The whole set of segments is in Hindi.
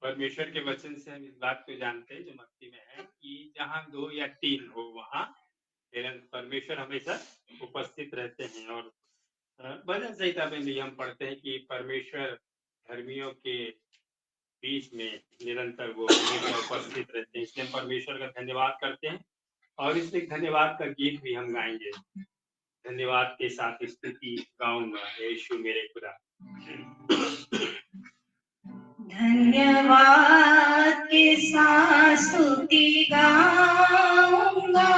परमेश्वर के वचन से हम इस बात को जानते हैं जो मत्ती में है कि जहाँ 2 या 3 हो वहाँ परमेश्वर हमेशा उपस्थित रहते हैं। और भजन संहिता में भी हम पढ़ते हैं कि परमेश्वर धर्मियों के बीच में निरंतर वो हमेशा उपस्थित रहते हैं। इसलिए हम परमेश्वर का धन्यवाद करते हैं और इसलिए धन्यवाद का गीत भी हम गाएंगे। धन्यवाद के साथ स्तुति गाऊंगा, यीशु मेरे खुदा। धन्यवाद के साथ स्तुति गाऊंगा,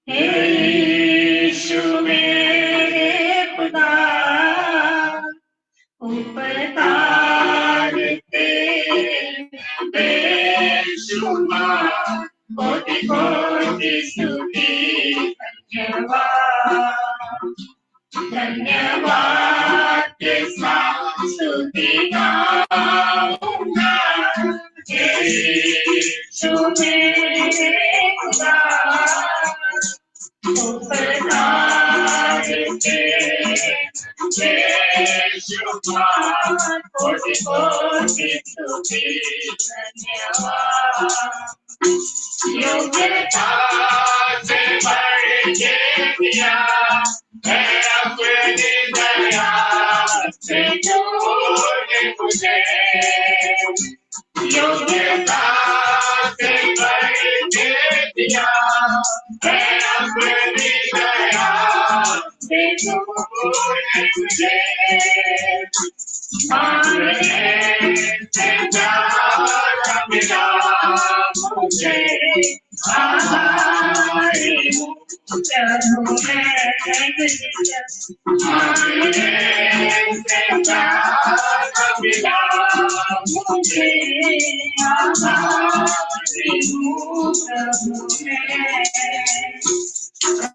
यीशु मेरे खुदा। उपकार तेरे बेशुमार, कोटि कोटि स्तुति धन्यवाद। धन्यवाद के साथ स्तुति गाऊंगा, यीशु मेरे खुदा। उपकार तेरे बेशुमार, कोटि कोटि स्तुति धन्यवाद। योग्यता से बढ़ के दिया है अपनी दया से तूने मुझे। योग्यता से बढ़ के दिया है अपनी दया से तूने मुझे। मांगने से ज्यादा मिला मुझे, आभारी हूँ प्रभु मैं। मांगने से ज्यादा मिला मुझे, आभारी हूँ प्रभु मैं।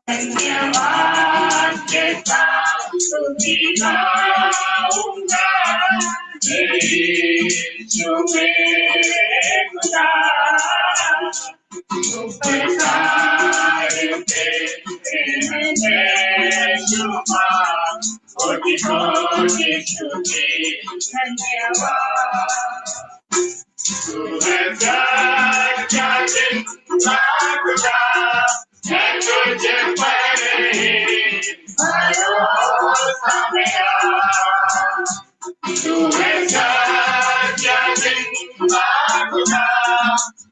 धन्यवाद के साथ स्तुति गाऊंगा, यीशु मेरे खुदा। उपकार तेरे बेशुमार, कोटि कोटि स्तुति धन्यवाद। तू है सच्चा जिंदा खुदा, मैं तुझ पर ही भरोसा मेरा। तू है सच्चा जिंदा खुदा,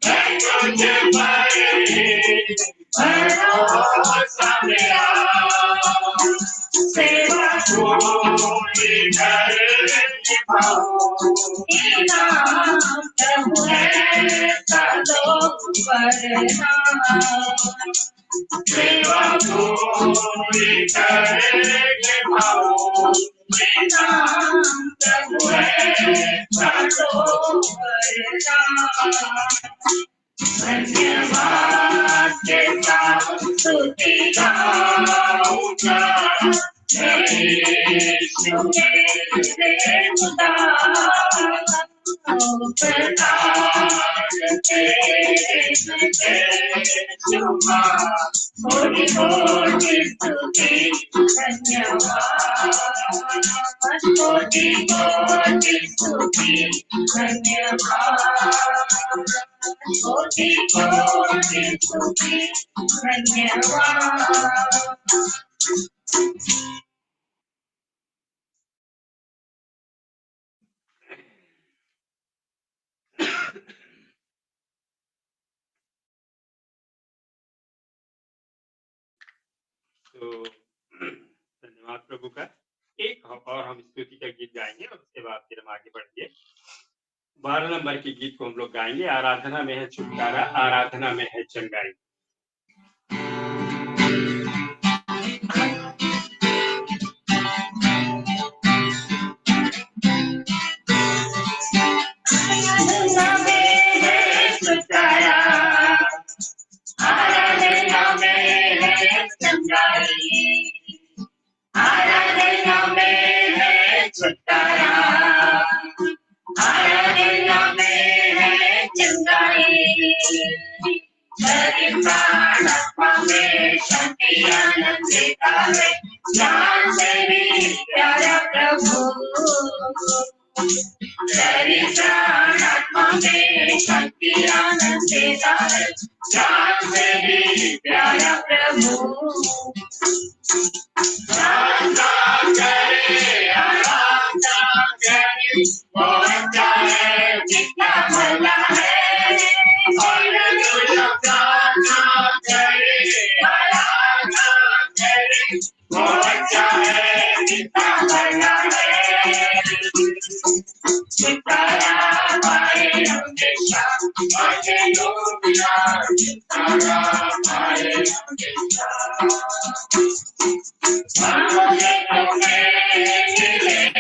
मैं तुझ पर ही भरोसा मेरा। सेवा पूरी करके पाऊंगी ना, प्रभु है सेवा पूरी करके पाऊंगी ना, प्रभु है धन्यवाद के साथ स्तुति गाऊंगा, यीशु मेरे खुदा। उपकार तेरे बेशुमार, कोटि कोटि स्तुति धन्यवाद। कोटि कोटि स्तुति धन्यवाद। कोटि कोटि स्तुति धन्यवाद। तो धन्यवाद प्रभु का। एक और हम स्तुति का गीत गाएंगे और उसके बाद फिर हम आगे बढ़ेंगे। 12 नंबर के गीत को हम लोग गाएंगे। आराधना में है छुटकारा, आराधना में है चंगाई। शरीर प्राण आत्मा में शांति आनंद देता है, जान से भी प्यारा प्रभु। शरीर प्राण आत्मा में शांति आनंद देता है, जान से भी प्यारा प्रभु। आराधना करे, आराधना करे, वो अच्छा है जितना भला है। हालेलुया प्रार्थना करे, आराधना करे, वो अच्छा है जितना भला है। छुटकारा पाए हमेशा, हालेलुया छुटकारा पाए हमेशा। मांगोगे तो मिलेगा,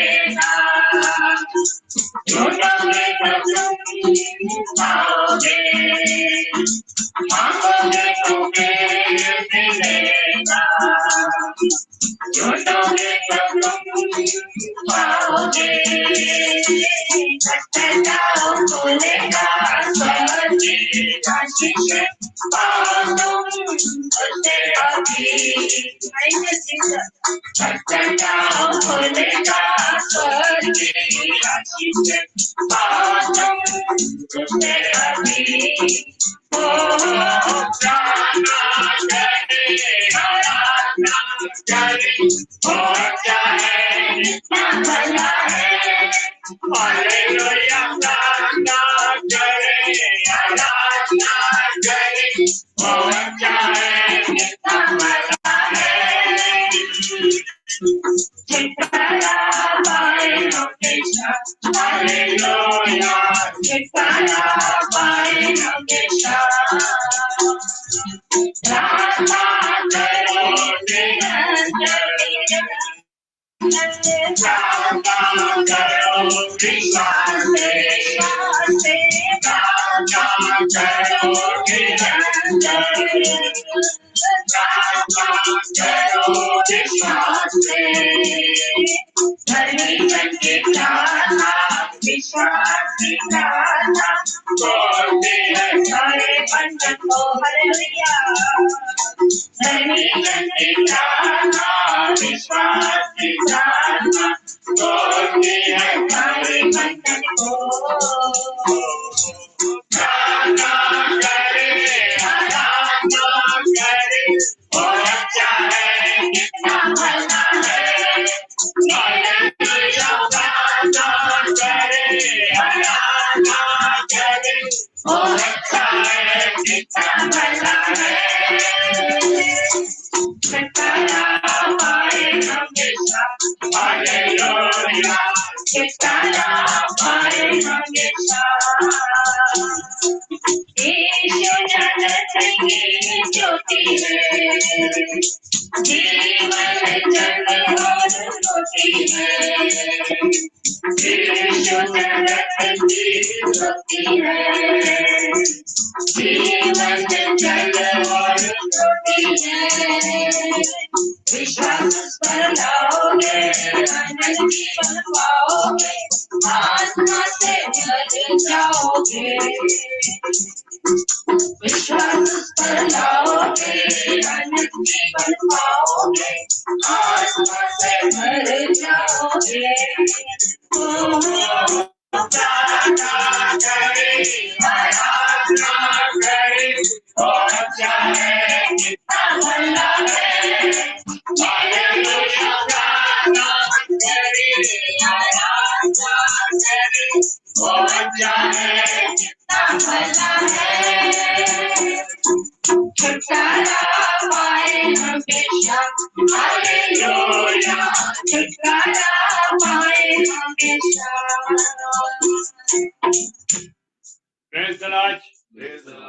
ढूंढोगे तो तुम पाओगे। मांगोगे तो मिलेगा, ढूंढोगे तो तुम पाओगे। खटखटाओ खोलेगा स्वर्ग की आशीष, पाओ तुम उसे अभी। खटखटाओ खोलेगा स्वर्ग की आशीष, पाओ तुम उसे अभी। प्रार्थना करे, आराधना करे, वो अच्छा है जितना भला है। हालेलुया प्रार्थना करे, आराधना करे, वो अच्छा है जितना भला है। छुटकारा पाए हमेशा, हालेलुया छुटकारा पाए हमेशा। प्रार्थना करो निरंतर, प्रार्थना करो विश्वास से, प्रार्थना करो निरंतर, प्रार्थना करो विश्वास से। धर्मी जन की प्रार्थना विश्वास की प्रार्थना तोड़ती है सारे बंधन को। हालेलुया। धर्मी जन की प्रार्थना विश्वास की प्रार्थना तोड़ती है सारे बंधन को। प्रार्थना करे, आराधना करे, वो अच्छा है कितना भला है। हालेलुया प्रार्थना करे, आराधना करे, वो अच्छा है कितना भला है। छुटकारा पाए हमेशा, हालेलुया छुटकारा पाए हमेशा। यीशु जगत की ज्योति है, जीवन जल और ज्योति है। यीशु जगत की ज्योति है, जीवन जल और ज्योति है। विश्वास पर लाओगे अनंत जीवन पाओगे, आत्मा से भर जाओगे। विश्वास पर लाओगे अनंत जीवन पाओगे, आत्मा से भर जाओगे। प्रार्थना करे, आराधना करे, वो अच्छा है कितना भला है। हालेलुया प्रार्थना करे, आराधना करे, वो अच्छा है कितना भला है। छुटकारा पाए हमेशा, हालेलुया छुटकारा पाए हमेशा। Praise the Lord,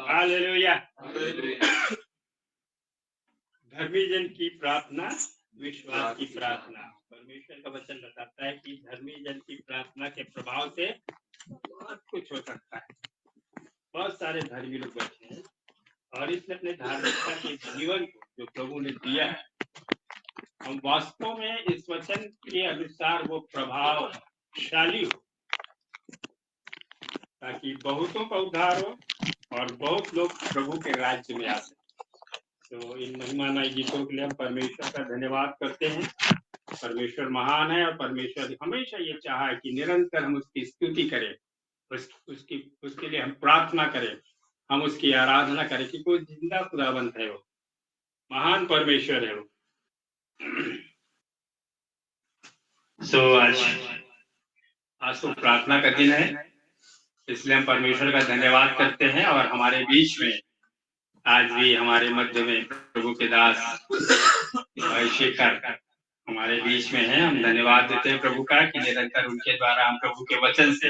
hallelujah. धर्मी जन की प्रार्थना विश्वास की प्रार्थना। परमेश्वर का वचन बताता है कि धर्मी जन की प्रार्थना के प्रभाव से बहुत कुछ हो सकता है। बहुत सारे धर्मी लोग बैठे हैं और इसने अपने धार्मिकता के जीवन को जो प्रभु ने दिया है, हम वास्तव में इस वचन के अनुसार वो प्रभावशाली हो, ताकि बहुतों का उद्धार हो और बहुत लोग प्रभु के राज्य में आते हैं। तो इन महिमामय गीतों के लिए हम परमेश्वर का धन्यवाद करते हैं। परमेश्वर महान है और परमेश्वर हमेशा ये चाहा है कि निरंतर हम उसकी स्तुति करें, उसके लिए हम प्रार्थना करें, हम उसकी आराधना करें कि कोई जिंदा खुदाबंद है, वो महान परमेश्वर है वो। आज तो प्रार्थना का दिन है, इसलिए हम परमेश्वर का धन्यवाद करते हैं। और हमारे बीच में आज भी हमारे मध्य में प्रभु के दास भाई शेखर हमारे बीच में है। हम धन्यवाद देते हैं प्रभु का कि निरंतर उनके द्वारा हम प्रभु के वचन से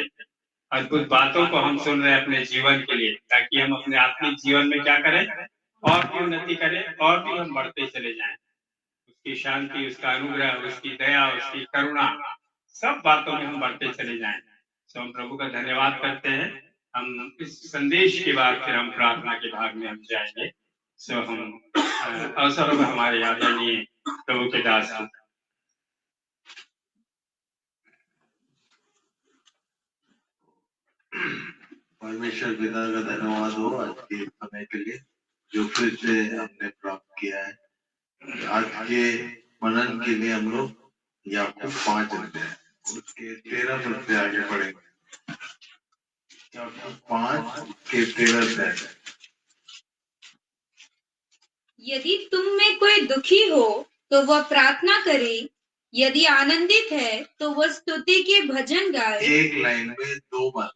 अद्भुत बातों को हम सुन रहे हैं अपने जीवन के लिए, ताकि हम अपने आत्मिक जीवन में क्या करें, और भी उन्नति करें, और भी हम बढ़ते चले जाएं। उसकी शांति, उसका अनुग्रह, उसकी दया, उसकी करुणा, सब बातों में हम बढ़ते चले जाएं। तो हम प्रभु का धन्यवाद करते हैं। हम इस संदेश के बाद फिर हम प्रार्थना के भाग में हम जाएंगे। सो हम अवसर में हमारे आदरणीय प्रभु के दास परमेश्वर पिता का धन्यवाद हो आज के समय के लिए जो फिर से हमने प्राप्त किया है। आज के मनन के लिए हम लोग याकूब 5 अध्याय उसके 13 पद से आगे पढ़ेंगे। याकूब 5 के 13 अध्याय। यदि तुम में कोई दुखी हो तो वह प्रार्थना करे, यदि आनंदित है तो वह स्तुति के भजन गाए। एक लाइन में 2 बात,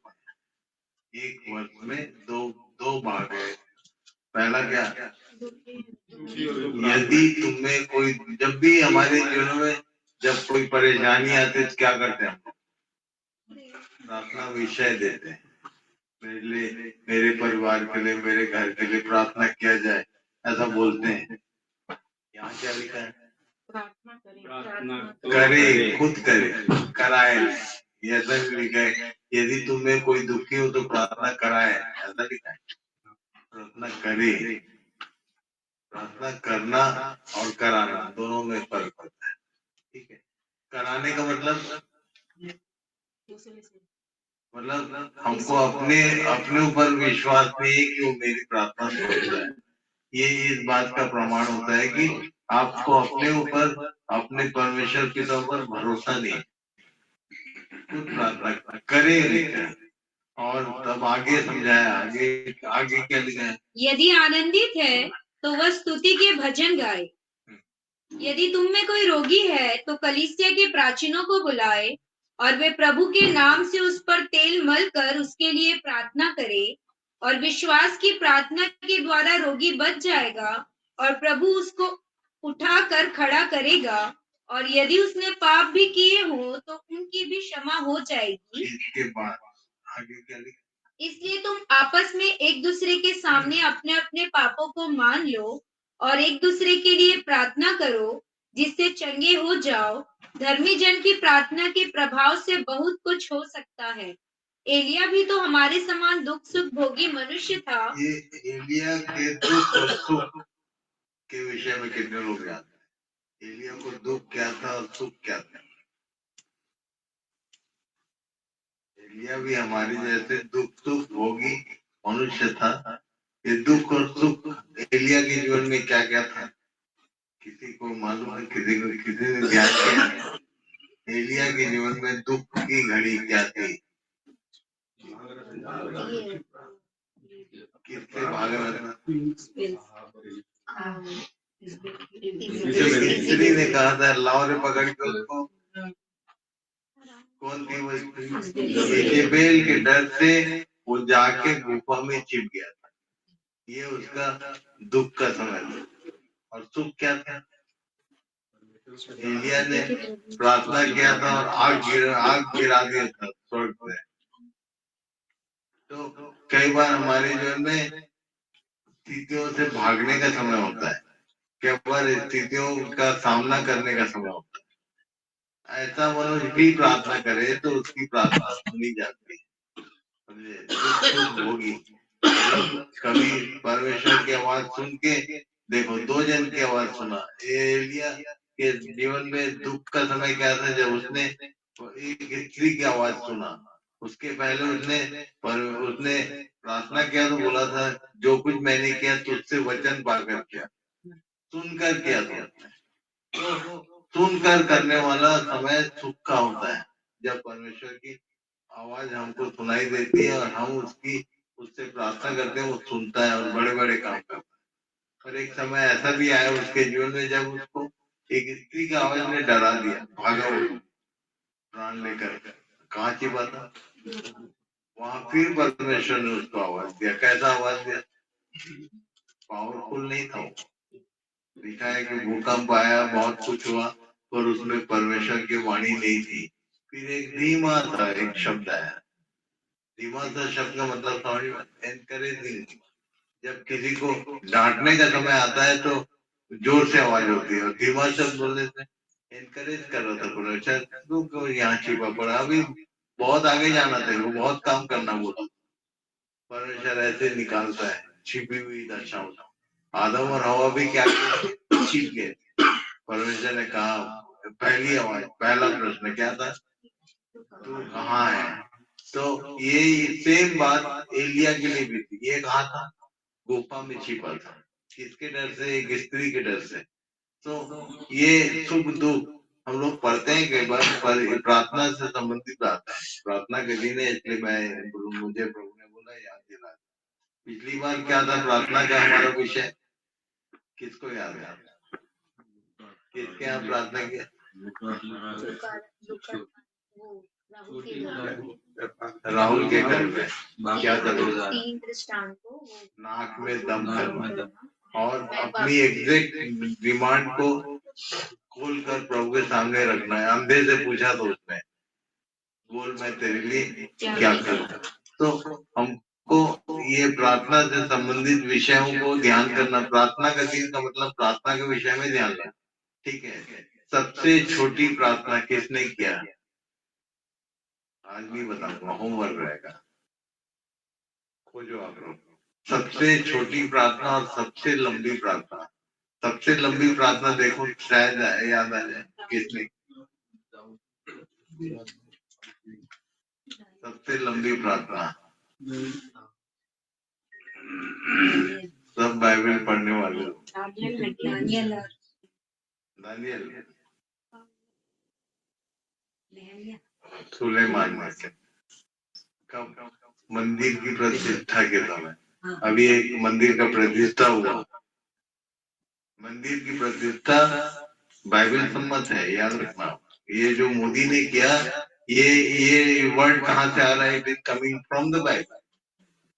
एक वर्ष में दो भाग है। पहला क्या, यदि तुम्हें कोई, जब भी हमारे जीवन में जब कोई परेशानी आती है तो क्या करते हैं, हम प्रार्थना विषय देते हैं। मेरे लिए, मेरे परिवार के लिए, मेरे घर के लिए प्रार्थना किया जाए, ऐसा बोलते हैं। यहाँ क्या लिखा है, करे, खुद करे, कराए। ऐसा लिखा है, यदि तुम्हें कोई दुखी हो तो प्रार्थना कराए, ऐसा लिखा है। प्रार्थना करे, प्रार्थना करना और कराना दोनों में फर्क होता है। ठीक है, कराने का मतलब हमको अपने ऊपर विश्वास नहीं है कि वो मेरी प्रार्थना सुन रहा है। ये इस बात का प्रमाण होता है कि आपको अपने ऊपर, अपने परमेश्वर के ऊपर भरोसा नहीं है। प्रार्थना करे और तब आगे समझाया, आगे क्या लिखा है, यदि आनंदित है तो वह स्तुति के भजन गाए। यदि तुम में कोई रोगी है तो कलीसिया के प्राचीनों को बुलाए और वे प्रभु के नाम से उस पर तेल मल कर उसके लिए प्रार्थना करे, और विश्वास की प्रार्थना के द्वारा रोगी बच जाएगा और प्रभु उसको उठाकर खड़ा करेगा। और यदि उसने पाप भी किए हो तो उनकी भी क्षमा हो जाएगी। इसके बाद आगे क्या लिखा, इसलिए तुम आपस में एक दूसरे के सामने अपने अपने पापों को मान लो और एक दूसरे के लिए प्रार्थना करो, जिससे चंगे हो जाओ। धर्मी जन की प्रार्थना के प्रभाव से बहुत कुछ हो सकता है। एलिया भी तो हमारे समान दुख सुख भोगी मनुष्य था। ये एलिया के दुख और सुख के विषय में कितने लोग जानते हैं? एलिया को दुख क्या था और सुख क्या था? एलिया भी हमारे जैसे दुख सुख भोगी मनुष्य था। ये दुख और सुख एलिया के जीवन में क्या क्या था, किसी को मालूम है? किसी ने ध्यान किया? एलिया के जीवन में दुख की घड़ी क्या थी? किससे भाग रहा था? स्त्री ने कहा था लाओ रे पकड़ के उसको। कौन थी वो स्त्री? इजेबेल के डर से वो जाके गुफा में छिप गया था। ये उसका दुख का समय था। और सुख क्या था? एलिया ने प्रार्थना किया था और आग गिरा दिया था स्वर्ग से। तो कई बार हमारे जीवन में स्थितियों से भागने का समय होता है, कई बार स्थितियों का सामना करने का समय होता है। ऐसा मनुष्य भी प्रार्थना करे तो उसकी प्रार्थना सुनी जाती है, होगी। कभी परमेश्वर की आवाज सुन के देखो, 2 जन की आवाज सुना। एलिया के जीवन में दुख का समय क्या था, जब उसने एक स्त्री की आवाज सुना उसके पहले उसने प्रार्थना किया तो बोला था जो कुछ मैंने किया तुझसे वचन पाकर किया, सुनकर किया तो सुनकर करने वाला समय सुख का होता है, जब परमेश्वर की आवाज हमको सुनाई देती है और हम उससे प्रार्थना करते हैं, वो सुनता है और बड़े बड़े काम करता है। और एक समय ऐसा भी आया उसके जीवन में जब उसको एक स्त्री की आवाज ने डरा दिया, भागा वो प्राण लेकर, कहाँ की बात है, वहां फिर परमेश्वर ने उसको आवाज दिया। कैसा आवाज दिया? पावरफुल नहीं था, लिखा है कि भूकंप आया, बहुत कुछ हुआ, पर उसमें परमेश्वर की वाणी नहीं थी। फिर एक धीमा सा एक शब्द आया। धीमा सा शब्द का मतलब समझ में, एनकरेजिंग। जब किसी को डांटने का समय आता है तो जोर से आवाज होती है, और धीमा शब्द बोलने से एनकरेज कर रहा था परमेश्वर, तू क्यों यहाँ छिपा पड़ा, अभी बहुत आगे जाना था, वो बहुत काम करना बोला। परमेश्वर ऐसे निकालता है छिपी हुई दशाओं। आदम और हवा भी क्या छिप गए। परमेश्वर ने कहा, पहली आवाज, पहला प्रश्न क्या था, तू कहाँ है? तो ये सेम बात एलिया के लिए भी थी। ये कहा था, गुफा में छिपा था। किसके डर से? एक स्त्री के डर से। तो ये सुख दुख हम लोग पढ़ते हैं कई बार, पर प्रार्थना से संबंधित आता है। प्रार्थना के दिन है, इसलिए मुझे प्रभु ने बोला याद दिला। पिछली बार क्या था प्रार्थना का हमारा विषय, किसको याद है? किसके यहाँ प्रार्थना किया? राहुल के घर में क्या था? नाक में दम करना और अपनी एग्जैक्ट डिमांड को खोलकर प्रभु के सामने रखना है। अंधे से पूछा तो उसने, बोल मैं तेरे लिए क्या करूं। तो हमको ये प्रार्थना से संबंधित विषयों को ध्यान करना। प्रार्थना का दिन का मतलब प्रार्थना के विषय में ध्यान देना, ठीक है। सबसे छोटी प्रार्थना किसने किया? आज नहीं बताऊंगा, होमवर्क रहेगा, खोजो आप लोग। सबसे छोटी प्रार्थना और सबसे लंबी प्रार्थना। सबसे लंबी प्रार्थना देखो, शायद याद आ जाए किसने। सबसे लंबी प्रार्थना, सब बाइबल पढ़ने वाले दानियल, सुलेमान में से। कब? मंदिर की प्रतिष्ठा के समय। अभी एक मंदिर का प्रतिष्ठा हुआ। मंदिर की प्रतिष्ठा बाइबल सम्मत है, याद रखना। ये जो मोदी ने किया, ये वर्ड कहाँ से आ रहा है? It is coming from the Bible.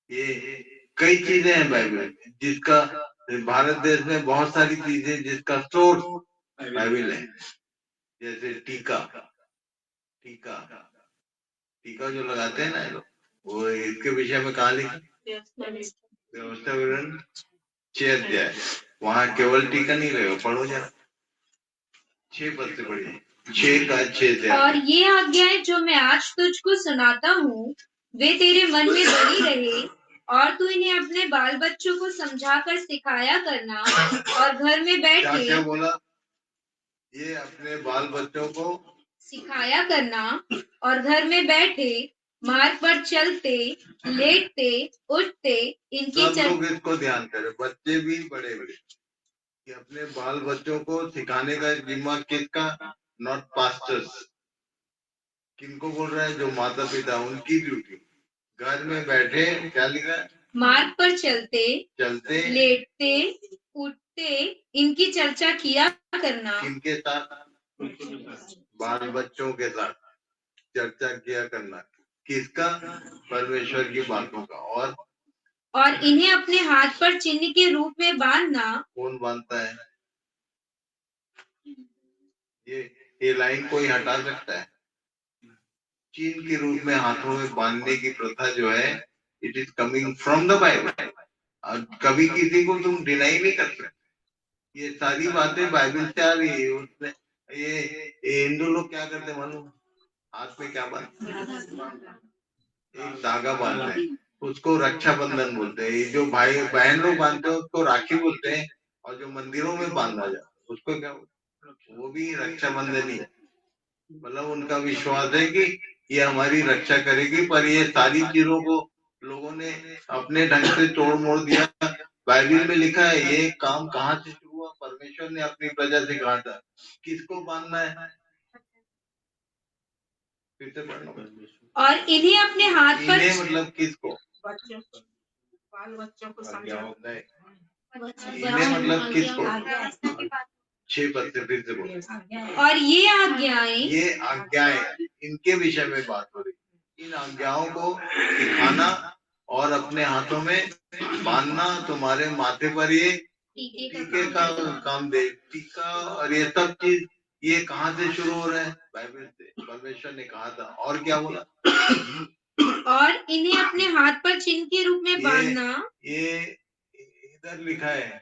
ये कई चीजें हैं बाइबल जिसका, भारत देश में बहुत सारी चीजें जिसका सोर्स बाइबल है। जैसे टीका, टीका टीका जो लगाते हैं ना लोग, वो इसके विषय में कहा लिखा? व्यवस्था विवरण 6 अध्याय। वहां केवल टीका नहीं रहेगा, पढ़ो जरा 6 पद से पढ़िए, 6 का 6 और ये आज्ञाएं जो मैं आज तुझको सुनाता हूँ, वे तेरे मन में बनी रहे, और तू इन्हें अपने बाल बच्चों को समझाकर सिखाया करना, और घर में बैठे। क्या बोला? ये अपने बाल बच्चों को सिखाया करना, और घर में बैठे, मार्ग पर चलते, लेटते, उठते, इनकी सब लोग इसको ध्यान करें, बच्चे भी बड़े बड़े, कि अपने बाल बच्चों को सिखाने का जिम्मा किसका? Not pastors. किनको बोल रहा है? जो माता पिता, उनकी ड्यूटी। घर में बैठे, क्या लिखा? मार्ग पर चलते, लेटते, उठते, इनकी चर्चा किया करना। किनके साथ? बाल बच्चों के साथ चर्चा किया करना। किसका? परमेश्वर की बातों का। और इन्हें अपने हाथ पर चिन्ह के रूप में बांधना। कौन बांधता है? ये लाइन कोई हटा सकता है? चिन्ह के रूप में हाथों में बांधने की प्रथा जो है, it is coming from the Bible. और कभी किसी को तुम डिनाई नहीं कर सकते। ये सारी बातें बाइबल से आ रही है। उसमें ये हिंदू लोग क्या करते मालूम? हाथ में क्या बांधते? एक धागा बांधते हैं, उसको रक्षाबंधन बोलते हैं। ये जो भाई बहन लोग बांधते हैं उसको राखी बोलते हैं, और जो मंदिरों में बांधा जाता उसको क्या बोलते? वो भी रक्षाबंधन ही है। मतलब उनका विश्वास है कि ये हमारी रक्षा करेगी, पर ये सारी चीजों को लोगों ने अपने ढंग से तोड़ मोड़ दिया। बाइबल में लिखा है ये काम कहाँ से शुरू हुआ? परमेश्वर ने अपनी प्रजा से कहा था किसको बांधना है, फिर से पढ़ना। और इन्हें अपने हाथ पर, इन्हें मतलब किसको? बच्चों बाल बच्चों को समझाओ। इन्हें मतलब किसको? 6 पद से फिर से बोलो। और ये आज्ञाएं इनके विषय में बात हो रही। इन आज्ञाओं को सिखाना और अपने हाथों में बांधना, तुम्हारे माथे पर ये टीके का काम दे, टीका और ये सब चीज ये कहाँ से शुरू हो रहा है? बाइबल से। परमेश्वर ने कहा था। और क्या बोला? और इन्हें अपने हाथ पर चिन्ह के रूप में बांधना। ये इधर लिखा है,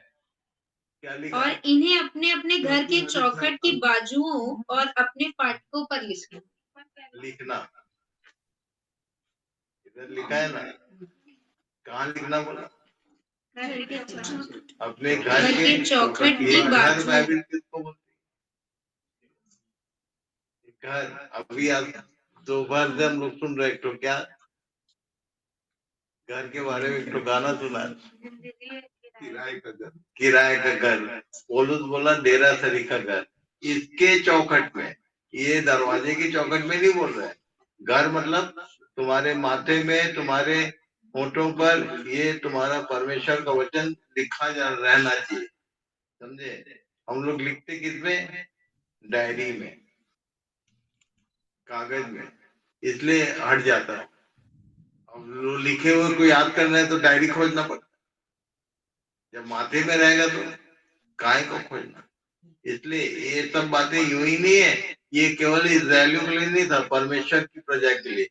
क्या लिखा? और इन्हें अपने अपने घर के चौखट की बाजुओं और अपने फाटकों पर लिखना। इधर लिखा है ना, कहाँ लिखना बोला? अपने घर के चौखट की बाजू। बाइबल किसको बोलती? घर। अभी आज दोपहर से हम लोग सुन रहे तो क्या घर के बारे में तो गाना सुना, किराए का घर। पौलुस बोला डेरा सरी का घर। इसके चौखट में, ये दरवाजे की चौखट में नहीं बोल रहा है। घर मतलब तुम्हारे माथे में, तुम्हारे होठों पर ये तुम्हारा परमेश्वर का वचन लिखा जा रहना चाहिए, समझे? हम लोग लिखते किसमें? डायरी में, कागज में, इसलिए हट जाता है। अब लिखे हुए को याद करना है तो डायरी खोजना पड़ता, जब माथे में रहेगा तो काय को खोजना। इसलिए ये सब बातें यूं ही नहीं है, ये केवल इस्राएलियों के लिए नहीं था, परमेश्वर की प्रजा के लिए।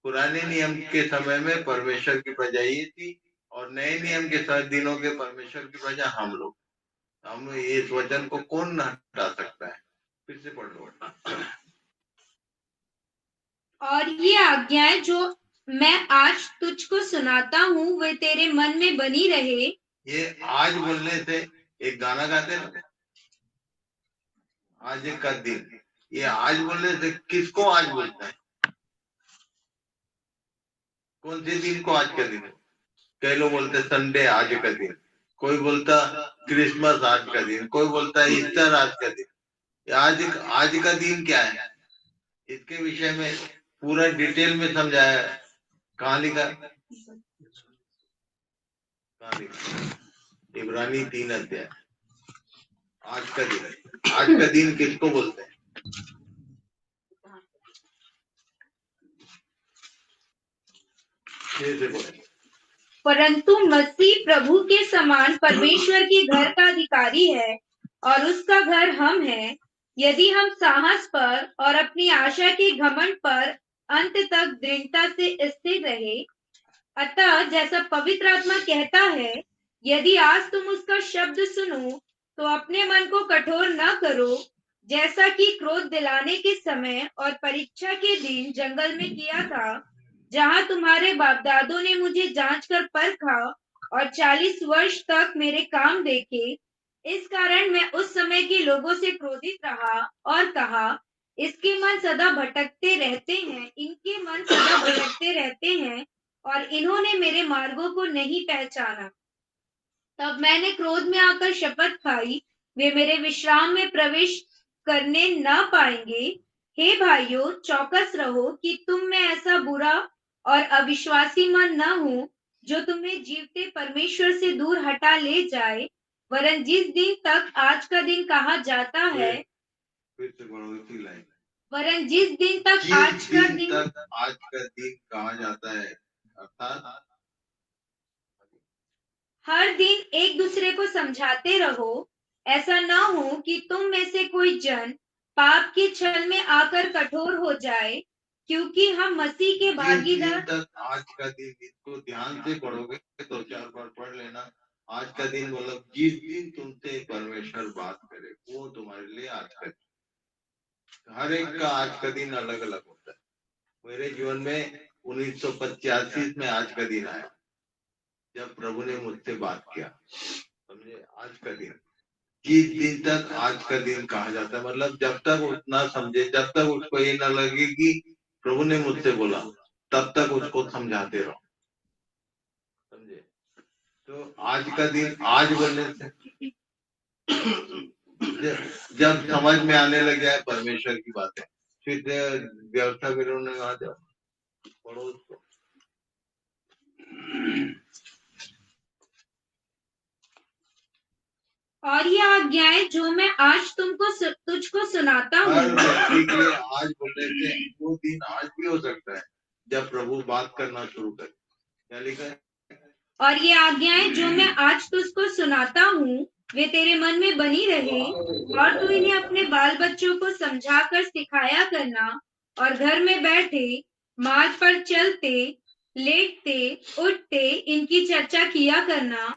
पुराने नियम के समय में परमेश्वर की प्रजा ये थी, और नए नियम के साथ दिनों के परमेश्वर की प्रजा हम लोग। हम इस वचन को कौन हटा सकता है? फिर से पढ़ लो। और ये आज्ञाएं जो मैं आज तुझको सुनाता हूँ वे तेरे मन में बनी रहे। ये आज बोलने से एक गाना गाते ना, आज का दिन। ये आज बोलने से किसको आज बोलता है? कौन से दिन को आज का दिन है? कई लोग बोलते संडे आज का दिन, कोई बोलता क्रिसमस आज का दिन, कोई बोलता ईस्टर आज का दिन। आज का दिन क्या है? इसके विषय में पूरा डिटेल में समझाया। कहाँ लिखा? इब्रानी 3 अध्याय। आज का दिन, आज का दिन किसको बोलते हैं? परंतु मसीह प्रभु के समान परमेश्वर के घर का अधिकारी है और उसका घर हम हैं, यदि हम साहस पर और अपनी आशा के घमंड पर अंत तक दृढ़ता से स्थिर रहे। अतः जैसा पवित्र आत्मा कहता है, यदि आज तुम उसका शब्द सुनो तो अपने मन को कठोर न करो, जैसा कि क्रोध दिलाने के समय और परीक्षा के दिन जंगल में किया था, जहां तुम्हारे बाप दादों ने मुझे जांच कर परखा और 40 वर्ष तक मेरे काम देखे। इस कारण मैं उस समय के लोगों से क्रोधित रहा और कहा, इसके मन सदा भटकते रहते हैं, इनके मन सदा भटकते रहते हैं और इन्होंने मेरे मार्गों को नहीं पहचाना। तब मैंने क्रोध में आकर शपथ खाई, वे मेरे विश्राम में प्रवेश करने न पाएंगे। हे भाइयों, चौकस रहो कि तुम में ऐसा बुरा और अविश्वासी मन न हो जो तुम्हें जीवते परमेश्वर से दूर हटा ले जाए। वरन जिस दिन तक आज का दिन कहा जाता है, वरन जिस दिन तक आज का दिन कहा जाता है, अर्थात हर दिन एक दूसरे को समझाते रहो, ऐसा न हो कि तुम में से कोई जन पाप के छल में आकर कठोर हो जाए, क्योंकि हम मसीह के भागीदार। आज का दिन, इसको ध्यान से पढ़ोगे तो 4 बार पढ़ लेना। आज का दिन मतलब जिस दिन तुमसे परमेश्वर बात करे वो तुम्हारे लिए आज का दिन। हर एक का आज का दिन अलग अलग होता है। मेरे जीवन में 1985 में आज का दिन आया, जब प्रभु ने मुझसे बात किया, समझे? आज का दिन, जिस दिन तक आज का दिन कहा जाता है, मतलब जब तक उतना समझे, जब तक उसको ये न लगे कि प्रभु ने मुझसे बोला, तब तक उसको समझाते रहो। समझे? तो आज का दिन आज बोलने से जब समझ में आने लग जाए परमेश्वर की बातें, फिर व्यवस्था विरोध आ जाओ, पढ़ो उसको। और ये आज्ञाएं जो मैं आज तुझको सुनाता हर हूँ, व्यक्ति के लिए आज बोलने से वो दिन आज भी हो सकता है जब प्रभु बात करना शुरू करे। क्या लिखा है? और ये आज्ञाएं जो मैं आज तुझको सुनाता हूँ वे तेरे मन में बनी रहे, और तू इन्हें अपने बाल बच्चों को समझाकर सिखाया करना, और घर में बैठे, मार्ग पर चलते, लेटते, उठते इनकी चर्चा किया करना,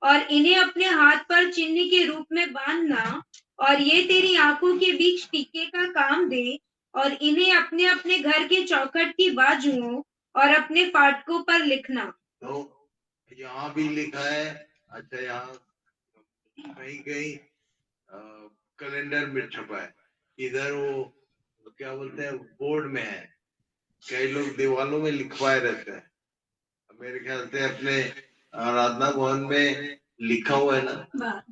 और इन्हें अपने हाथ पर चिन्ह के रूप में बांधना, और ये तेरी आंखों के बीच टीके का काम दे, और इन्हें अपने अपने घर के चौखट की बाजुओं और अपने फाटकों पर लिखना। तो यहाँ भी लिखा है। अच्छा, यहाँ कहीं कहीं कैलेंडर में छपा है, इधर वो क्या बोलते हैं बोर्ड में है, कई लोग दीवालों में लिखवाए रहते हैं। मेरे ख्याल से अपने आराधना भवन में लिखा हुआ है ना,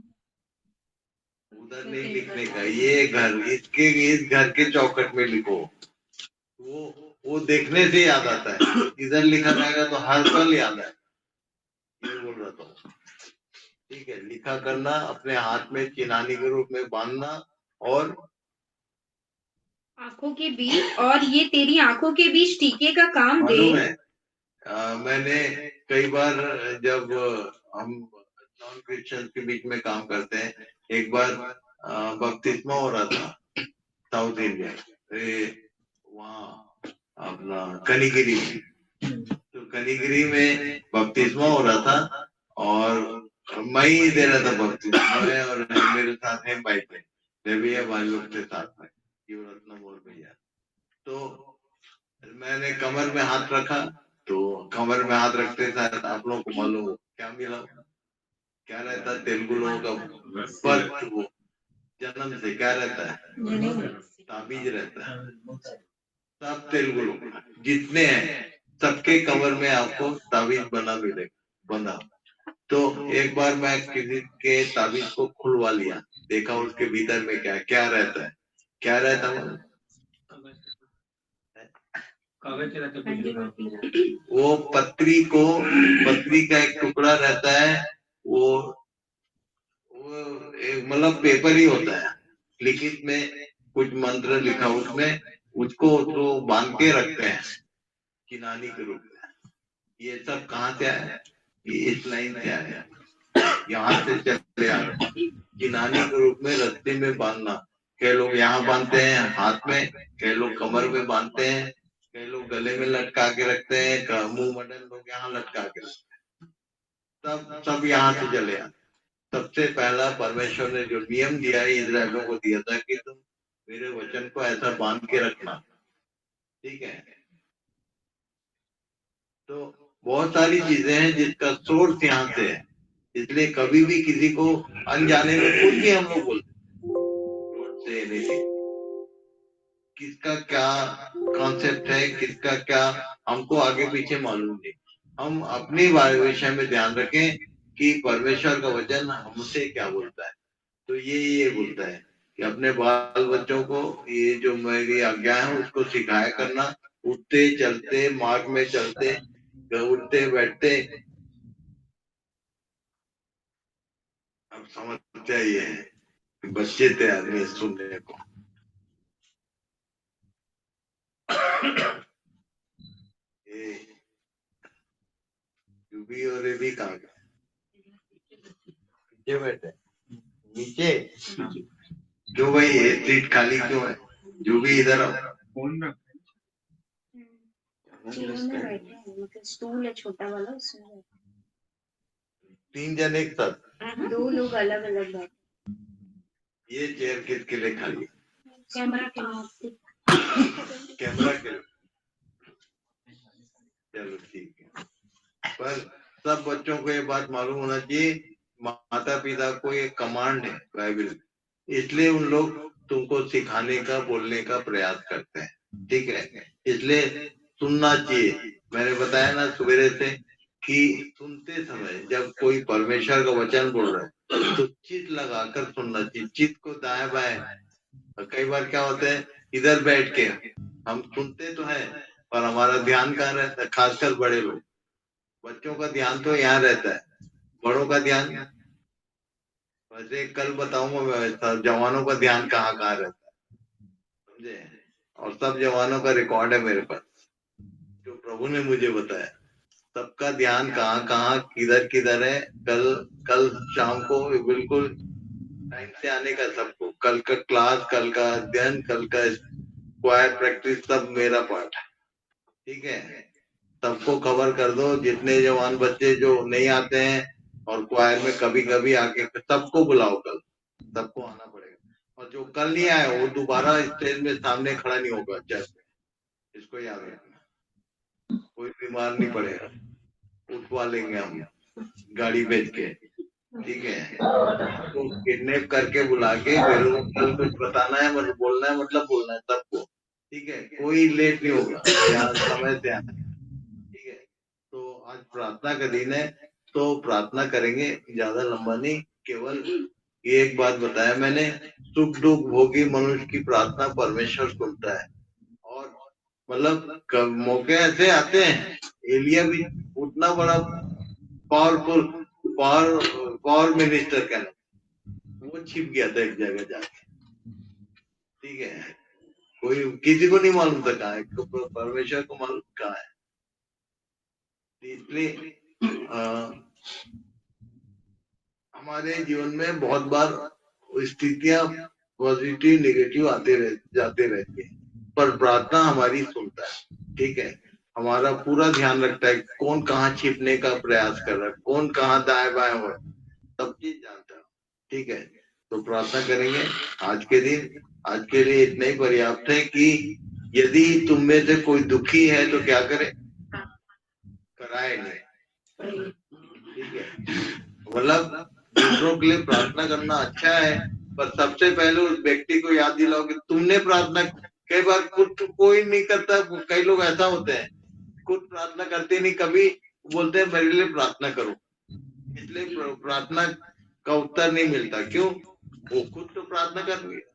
उधर नहीं लिखने का, ये घर इसके इस घर के चौखट में लिखो। वो देखने से याद आता है, इधर लिखा रहेगा तो हर पल याद है। ये बोल रहा था। ठीक है, लिखा करना, अपने हाथ में चिन्हानी के रूप में बांधना, और आंखों के बीच, और ये तेरी आंखों के बीच टीके का काम दे। मालूम है, मैंने कई बार जब हम नॉन क्रिश्चियन के बीच में काम करते हैं, एक बार बपतिस्मा हो रहा था साउथ इंडिया, वहाँ अपना कनिगिरी में। तो कनिगिरी में बपतिस्मा हो रहा था, और मैं ही दे रहा था बपतिस्मा में, और मेरे साथ है बाइक में भैया, भाई लोग के साथ में युवरत्न मोर भैया। तो मैंने कमर में हाथ रखा, तो कमर में हाथ रखते साथ आप लोगों को मालूम क्या मिला, क्या रहता है तेलुगु लोगों का बर्थ, वो जन्म से क्या रहता है, ताबीज रहता है। सब तेलुगु लोग जितने हैं सबके कमर में आपको ताबीज बना मिलेगा, बना। तो एक बार मैं किसी के ताबीज को खुलवा लिया, देखा उसके भीतर में क्या क्या रहता है, क्या रहता है वो पत्री का एक टुकड़ा रहता है, वो एक मतलब पेपर ही होता है, लिखित में कुछ मंत्र लिखा उसमें, उसको तो बांध के रखते हैं किनानी के रूप में। ये सब कहाँ से आया? ये इस लाइन से आया, यहाँ से चले आ रहे। किनानी के रूप में रस्ते में बांधना, कई लोग यहाँ बांधते हैं हाथ में, कई लोग कमर में बांधते हैं, कई लोग गले में लटका के रखते हैं, मुंह मंडल लोग यहाँ लटका के रखते हैं। सब यहाँ से चले आते। सबसे पहला परमेश्वर ने जो नियम दिया है इजराइलियों को दिया था कि तुम मेरे वचन को ऐसा बांध के रखना। ठीक है, तो बहुत सारी चीजें हैं जिसका सोर्स यहाँ से है, इसलिए कभी भी किसी को अनजाने में कुछ भी हम लोग बोलते नहीं, किसका क्या कॉन्सेप्ट है, किसका क्या हमको आगे पीछे मालूम नहीं। हम अपने विषय में ध्यान रखें कि परमेश्वर का वचन हमसे क्या बोलता है। तो ये बोलता है कि अपने बाल बच्चों को ये जो मेरी आज्ञा है उसको सिखाया करना, उठते चलते मार्ग में चलते, उठते बैठते। अब समझते ये है कि बच्चे तैयार नहीं सुनने को। यूबी और भी कहाँ नीचे बैठे, नीचे क्यों भाई, ये सीट खाली क्यों है? जो भी इधर आओ, स्टूल है छोटा वाला, उसमें 3 जन एक साथ, 2 लोग अलग अलग बैठे। ये चेयर किसके लिए खाली? कैमरा के लिए। कैमरा के लिए। चलो ठीक है, पर सब बच्चों को ये बात मालूम होना चाहिए, माता पिता को ये कमांड है बाइबल, इसलिए उन लोग तुमको सिखाने का बोलने का प्रयास करते हैं। ठीक है, इसलिए सुनना चाहिए। मैंने बताया ना सवेरे से कि सुनते समय जब कोई परमेश्वर का वचन बोल रहा है तो चित लगाकर सुनना चाहिए, चित को दाएं बाएं। कई बार क्या होता है, इधर बैठ के हम सुनते तो हैं पर हमारा ध्यान कहाँ रहता है, खासकर बड़े लोग। बच्चों का ध्यान तो यहाँ रहता है, बड़ों का ध्यान, वैसे कल बताऊंगा मैं जवानों का ध्यान कहाँ कहाँ रहता है, समझे। और सब जवानों का रिकॉर्ड है मेरे पास, जो प्रभु ने मुझे बताया, सबका ध्यान कहाँ कहाँ किधर किधर है। कल कल शाम को बिल्कुल टाइम से आने का सबको, कल का क्लास, कल का अध्ययन, कल का क्वायर प्रैक्टिस, सब मेरा पार्ट है, ठीक है। सबको कवर कर दो, जितने जवान बच्चे जो नहीं आते हैं और क्वायर में कभी कभी आके, सबको बुलाओ, कल सबको आना पड़ेगा। और जो कल नहीं आया वो दोबारा स्टेज में सामने खड़ा नहीं होगा चर्च में, इसको याद रखना। कोई बीमार नहीं पड़ेगा, उठवा लेंगे हम गाड़ी भेज के, ठीक है। तो किडनैप करके बुला के फिर कल कुछ बताना है, मतलब बोलना है, मतलब बोलना है सबको, ठीक है। कोई लेट नहीं होगा, यहाँ समय से आना, ठीक है। तो आज प्रार्थना का दिन है, तो प्रार्थना करेंगे, ज्यादा लंबा नहीं, केवल ये एक बात बताया मैंने, सुख दुख भोगी मनुष्य की प्रार्थना परमेश्वर सुनता है। और मतलब मौके ऐसे आते हैं, एलिया भी उतना बड़ा पावरफुल पावर मिनिस्टर कहना, वो छिप गया था एक जगह जाके, ठीक है। कोई किसी को नहीं मालूम था कहाँ है, परमेश्वर को मालूम कहाँ है। इसलिए हमारे जीवन में बहुत बार स्थितियां पॉजिटिव नेगेटिव जाते रहती है, पर प्रार्थना हमारी सुनता है, ठीक है। हमारा पूरा ध्यान रखता है कौन कहाँ छिपने का प्रयास कर रहा है, कौन कहाँ दाएं बाएं हो, सब चीज जानता है, ठीक है। तो प्रार्थना करेंगे आज के दिन। आज के लिए इतना ही पर्याप्त है कि यदि तुम में से कोई दुखी है तो क्या करे, कराए नहीं, ठीक है। मतलब दूसरों के लिए प्रार्थना करना अच्छा है, पर सबसे पहले उस व्यक्ति को याद दिलाओ कि तुमने प्रार्थना, कई बार खुद कोई नहीं करता, कई लोग ऐसा होते हैं खुद प्रार्थना करते नहीं, कभी बोलते हैं मेरे लिए प्रार्थना करो, इसलिए प्रार्थना का उत्तर नहीं मिलता। क्यों? वो खुद तो प्रार्थना कर रही है।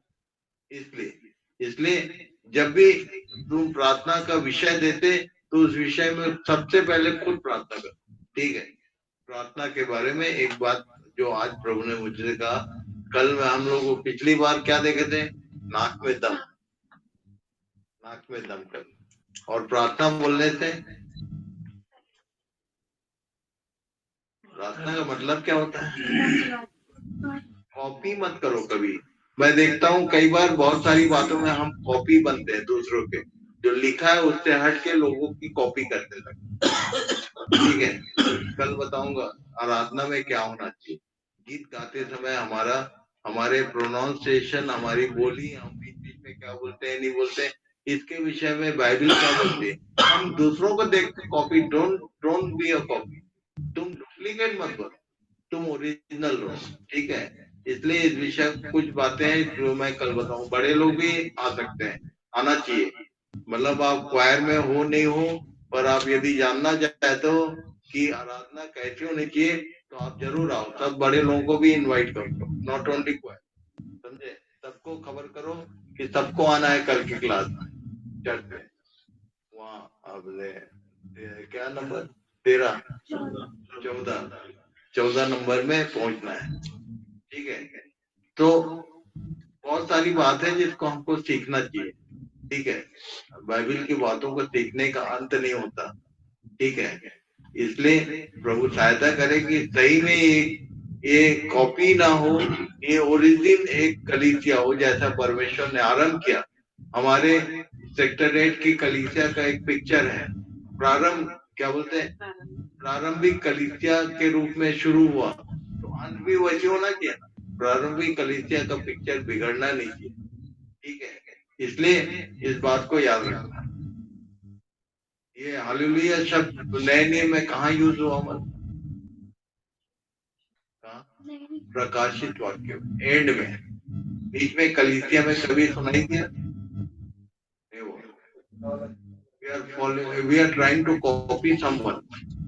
इसलिए जब भी तुम प्रार्थना का विषय देते तो उस विषय में सबसे पहले खुद प्रार्थना करो, ठीक है। प्रार्थना के बारे में एक बात जो आज प्रभु ने मुझसे कहा, कल में हम लोग पिछली बार क्या देखे थे, नाक में दम कर, और प्रार्थना बोलने से, प्रार्थना का मतलब क्या होता है, कॉपी मत करो कभी। मैं देखता हूँ कई बार बहुत सारी बातों में हम कॉपी बनते हैं दूसरों के, जो लिखा है उससे हट के लोगों की कॉपी करने लगते, ठीक है। कल बताऊंगा आराधना में क्या होना चाहिए। गीत गाते समय हमारे प्रोनाउंसिएशन, हमारी बोली, हम बीच बीच में क्या बोलते हैं नहीं बोलते, इसके विषय में बाइबल क्या बोलती है। हम दूसरों को देख के copy, don't be a copy, तुम डुप्लीकेट मत करो, तुम ओरिजिनल रहो, ठीक है। इसलिए इस विषय कुछ बातें हैं जो मैं कल बताऊं। बड़े लोग भी आ सकते हैं, आना चाहिए, मतलब आप क्वायर में हो नहीं हो, पर आप यदि जानना चाहते हो कि आराधना कैसी होनी चाहिए तो आप जरूर आओ। सब बड़े लोगों को भी इनवाइट करो, नॉट ओनली क्वायर, समझे। सबको खबर करो कि सबको आना है कल की क्लास में, चर्च में, वहाँ आपने क्या नंबर 13 14 नंबर में पहुंचना है, ठीक है। तो बहुत सारी बात है जिसको हमको सीखना चाहिए, ठीक है। बाइबल की बातों को सीखने का अंत नहीं होता, ठीक है। इसलिए प्रभु सहायता करे कि सही में ये कॉपी ना हो, ये ओरिजिन एक कलीसिया हो, जैसा परमेश्वर ने आरंभ किया। हमारे सेक्टर 8 की कलीसिया का एक पिक्चर है, प्रारंभ क्या बोलते हैं, प्रारंभिक कलीसिया के रूप में शुरू हुआ, तो अंत भी वैसे होना चाहिए ना। प्रारंभिक कलीसिया का पिक्चर बिगड़ना नहीं चाहिए, ठीक है। इसलिए इस बात को याद रखना। ये हालेलुया शब्द नए नियम में कहाँ यूज हुआ, प्रकाशित वाक्य एंड में, बीच में कलीसिया में कभी सुनाई दिया नहीं हुआ। We are trying to copy someone,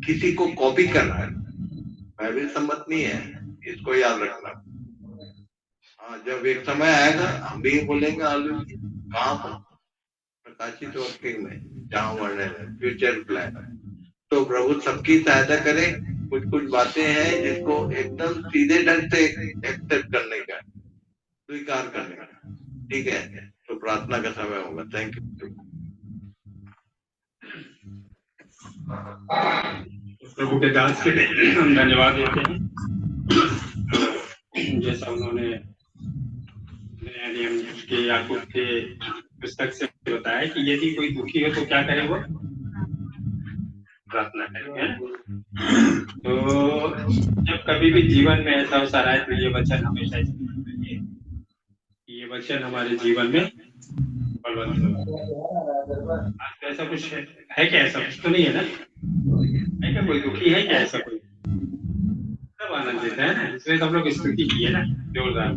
किसी को कॉपी करना है, मैं भी सम्मत नहीं है, इसको याद रखना। हाँ, जब एक समय आएगा हम भी बोलेंगे कहाँ पर, प्रकाशित वाक्य में जहाँ वर्णन है फ्यूचर प्लान। तो प्रभु सबकी सहायता करे। कुछ कुछ बातें हैं जिसको एकदम सीधे ढंग से एक्सेप्ट करने का, स्वीकार करने का, ठीक है। तो प्रार्थना का समय होगा। Thank you. प्रभु के दास के लिए हम धन्यवाद देते हैं। जैसा उन्होंने नया नियम के याकूब के पुस्तक से बताया कि यदि कोई दुखी हो तो क्या करे, वो प्रार्थना करेंगे। तो जब कभी भी जीवन में ऐसा अवसर आए तो ये वचन हमेशा ये वचन हमारे जीवन में बलवंत हो। आज तो ऐसा कुछ है क्या? ऐसा कुछ तो नहीं है ना? है क्या कोई दुखी है क्या? ऐसा कोई सब आनंदित है ना? इसलिए सब लोग स्तुति की है ना जोरदार,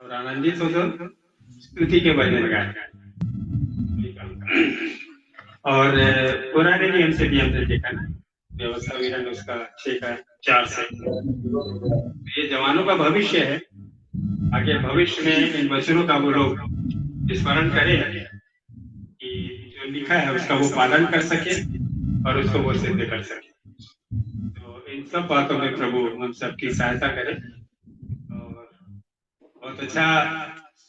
और आनंदित हो तो स्तुति के भजन गाए। और पुराने नियम से भी हमने देखा ना, व्यवस्था विवरण उसका 6:4 से, ये जवानों का भविष्य है। आगे भविष्य में इन वचनों का वो लोग स्मरण करें कि जो लिखा है उसका वो पालन कर सके और उसको वो सिद्ध कर सके। तो इन सब बातों में प्रभु हम सबकी सहायता करे। और बहुत अच्छा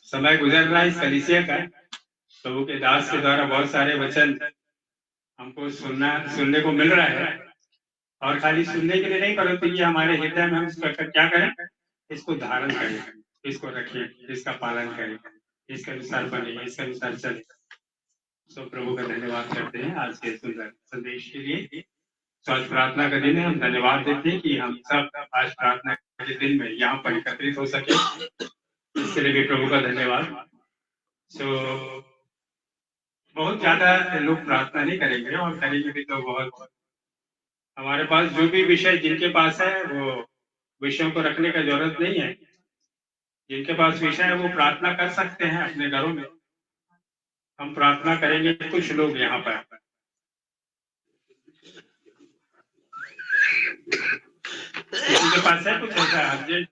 समय गुजर रहा है इस कलीसिया का। प्रभु के दास के द्वारा बहुत सारे वचन हमको सुनने को मिल रहा है, और खाली सुनने के लिए नहीं, परंतु ये हमारे हृदय में हम क्या करें, इसको धारण करें, इसको रखें, इसका पालन करें, इसके अनुसार बने, इसके अनुसार चले। तो प्रभु का धन्यवाद करते हैं आज के सुंदर संदेश के लिए। आज प्रार्थना का दिन है, हम धन्यवाद देते हैं कि हम सब आज प्रार्थना के दिन में यहाँ पर एकत्रित हो सके, इसके लिए भी प्रभु का धन्यवाद। बहुत ज्यादा लोग प्रार्थना नहीं करेंगे, और करेंगे भी तो बहुत, हमारे पास जो भी विषय जिनके पास है वो विषयों को रखने का जरूरत नहीं है। जिनके पास विषय है वो प्रार्थना कर सकते हैं अपने घरों में। हम प्रार्थना करेंगे कुछ लोग यहाँ पर, किसी के पास है कुछ ऐसा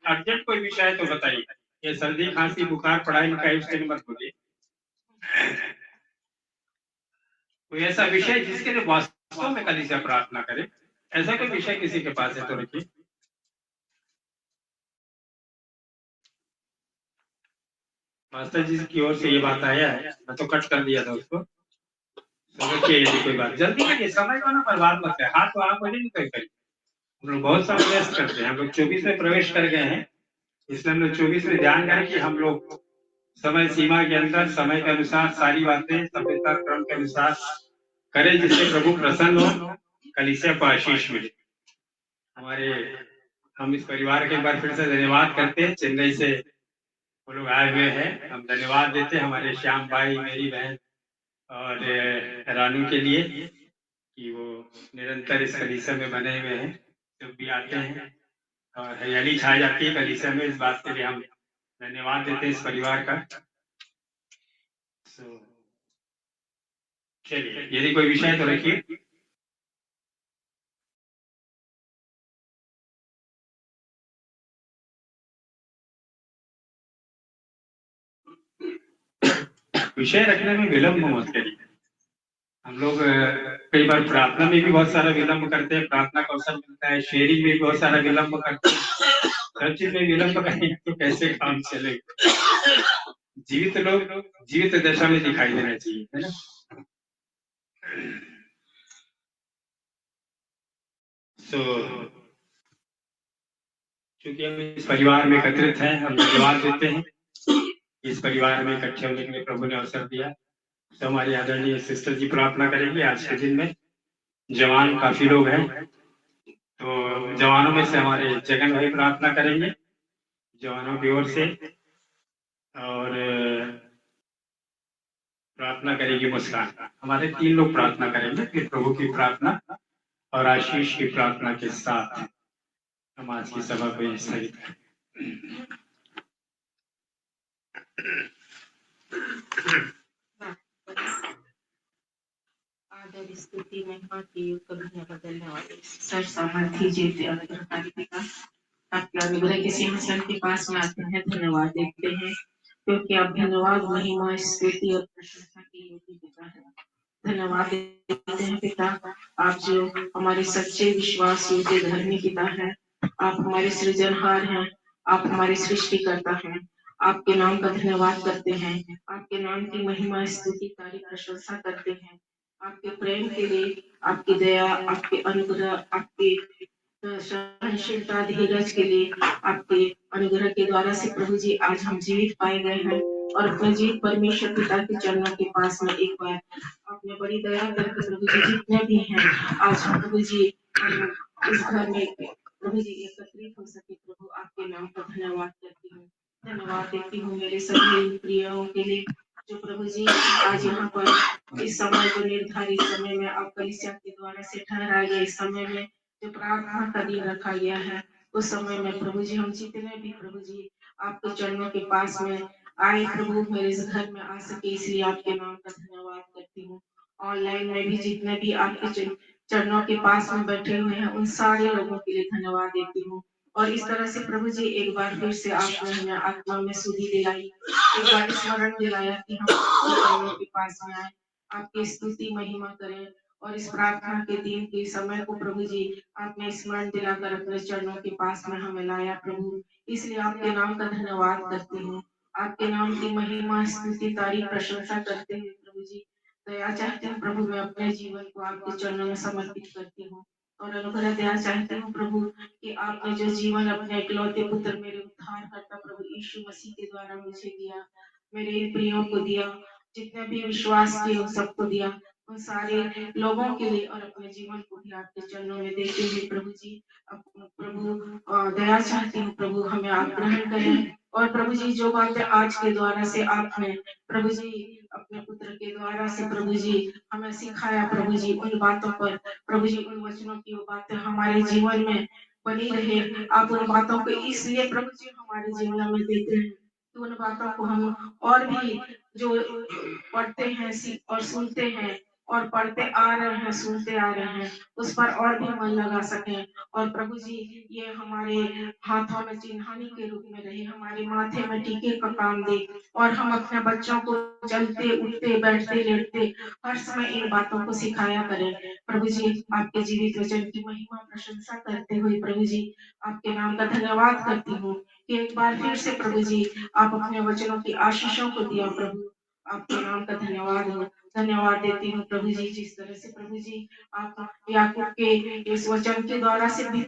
अर्जेंट कोई विषय है तो बताइए। ये सर्दी खांसी बुखार पढ़ाई लिखाई उसके लिए मत बोलिए। कोई ऐसा विषय जिसके लिए वास्तव में कलीसिया प्रार्थना करे, ऐसा कोई विषय किसी के पास है तो रखिए। मास्टर जी की ओर से ये बात आया है, मैं तो कट कर दिया था उसको। रखिए, यदि कोई बात जल्दी करिए, समय को ना बर्बाद मत करें। हाथ तो आप नहीं करिए, हम लोग बहुत समय व्यस्त करते हैं। हम लोग 24 में प्रवेश कर गए हैं, इसलिए हम लोग 24 में ध्यान करें कि हम लोग समय सीमा के अंदर समय के अनुसार सारी बातें सभ्यता क्रम के अनुसार करें, जिससे प्रभु प्रसन्न हो, कलीसिया को आशीष मिले। हम इस परिवार के एक बार फिर से धन्यवाद करते हैं। चेन्नई से वो लोग आए हुए हैं, हम धन्यवाद देते हैं हमारे श्याम भाई, मेरी बहन और रानू के लिए कि वो निरंतर इस कलीसिया में बने हुए हैं। जब भी आते हैं और हरियाली छा जाती है कलीसिया में, इस बात के लिए हम धन्यवाद देते हैं इस परिवार का। चलिए, यदि कोई विषय तो रखिए। विषय रखने में विलंब मत करिए। हम लोग कई बार प्रार्थना में भी बहुत सारा विलंब करते हैं, प्रार्थना का अवसर मिलता है, शेयरिंग में भी बहुत सारा विलंब करते हैं। हर चीज में विलंब करेंगे तो कैसे काम चलेगा? जीवित लोग जीवित दशा में दिखाई देना चाहिए, है ना? क्योंकि हम इस परिवार में एकत्रित हैं, हम धन्यवाद देते हैं इस परिवार में इकट्ठे होने के लिए प्रभु ने अवसर दिया। तो हमारी आदरणीय सिस्टर जी प्रार्थना करेंगे आज के दिन में। जवान काफी लोग हैं, तो जवानों में से हमारे जगन भाई प्रार्थना करेंगे जवानों की ओर से, और प्रार्थना करेगी मुस्कान। हमारे 3 लोग प्रार्थना करेंगे, फिर प्रभु की प्रार्थना और आशीष की प्रार्थना के साथ हम आज की सभा को स्थगित करें। स्तुति महिमा की कभी न बदलने वाले सर्व सामर्थी जीते अनुग्रहकारी पिता, आपके अनुग्रह के सिंहासन के पास में आते हैं, धन्यवाद देते हैं क्योंकि आप धन्यवाद महिमा स्तुति और प्रशंसा के योग्य पिता है। धन्यवाद देते हैं पिता, आप जो हमारे सच्चे विश्वास योग्य धर्मी पिता है, आप हमारे सृजनहार हैं, आप हमारे सृष्टिकर्ता हैं। आपके नाम का धन्यवाद करते हैं, आपके नाम की महिमा स्तुति तारीफ प्रशंसा करते हैं। आपके प्रेम के लिए, आपकी दया, आपके अनुग्रह, आपके सहनशीलता धीरज के लिए, आपके अनुग्रह के द्वारा से प्रभु जी आज हम जीवित पाए गए हैं और अपने जीवित परमेश्वर पिता के चरणों के पास में एक बार आपने बड़ी दया करके प्रभु जी जितने भी हैं आज हम प्रभु जी इस घर में प्रभु जी एकत्रित हो सके। प्रभु आपके नाम का धन्यवाद करती हूँ, धन्यवाद देती हूँ मेरे सभी प्रियों के लिए जो प्रभु जी आज यहाँ पर इस समय को निर्धारित समय में आप कलीसिया के द्वारा से ठहराए गए इस समय में जो प्रार्थना का दिन रखा गया है, उस समय में प्रभु जी हम जितने भी प्रभु जी आपके चरणों के पास में आए प्रभु मेरे इस घर में आ सके, इसलिए आपके नाम का धन्यवाद करती हूँ। ऑनलाइन में भी जितने भी आपके चरणों के पास में बैठे हुए हैं उन सारे लोगों के लिए धन्यवाद देती हूँ। और इस तरह से प्रभु जी एक बार फिर से आपने हमें आत्मा में सुधि दिलाई, एक बार स्मरण दिलाया कि हम आपके चरणों के पास में आए, आपकी स्तुति महिमा करें और इस प्रार्थना के दिन के समय को प्रभु जी आपने स्मरण दिलाकर अपने चरणों के पास में हमें लाया प्रभु, इसलिए आपके नाम का धन्यवाद करती हूँ। आपके नाम की महिमा स्तुति तारीफ प्रशंसा करते हुए प्रभु जी दया चाहती हूँ प्रभु, मैं अपने जीवन को आपके चरणों में समर्पित करती हूँ और अनुग्रह दया चाहती हूँ प्रभु कि आपने जो जीवन अपने इकलौते पुत्र मेरे उद्धार करता प्रभु यीशु मसीह के द्वारा मुझे दिया, मेरे इन प्रियों को दिया, जितने भी विश्वास किए उन सबको दिया, उन सारे लोगों के लिए और अपने जीवन को भी आपके चरणों में देते हुए प्रभु जी प्रभु दया चाहती हूँ प्रभु, हमें आप ग्रहण करें और प्रभु जी जो बातें आज के द्वारा से आपने प्रभु जी अपने पुत्र के द्वारा से प्रभु जी हमें सिखाया प्रभु जी, उन बातों पर प्रभु जी उन वचनों की वो बातें हमारे जीवन में बनी रहे। आप उन बातों को इसलिए प्रभु जी हमारे जीवन में देते हैं तो उन बातों को हम और भी जो पढ़ते हैं और सुनते हैं और पढ़ते आ रहे हैं सुनते आ रहे हैं उस पर और भी मन लगा सकें और प्रभु जी ये हमारे हाथों में चिन्हानी के रूप में रहे, हमारे माथे में टीके का काम दे और हम अपने बच्चों को चलते उठते बैठते लेटते हर समय इन बातों को सिखाया करें। प्रभु जी आपके जीवित वचन की महिमा प्रशंसा करते हुए प्रभु जी आपके नाम का धन्यवाद करती हूँ कि एक बार फिर से प्रभु जी आप अपने वचनों की आशीषों को दिया प्रभु, आपके नाम का धन्यवाद देती हूँ प्रभु जी। जिस तरह से प्रभु जी आप याकूब के इस वचन के द्वारा से भी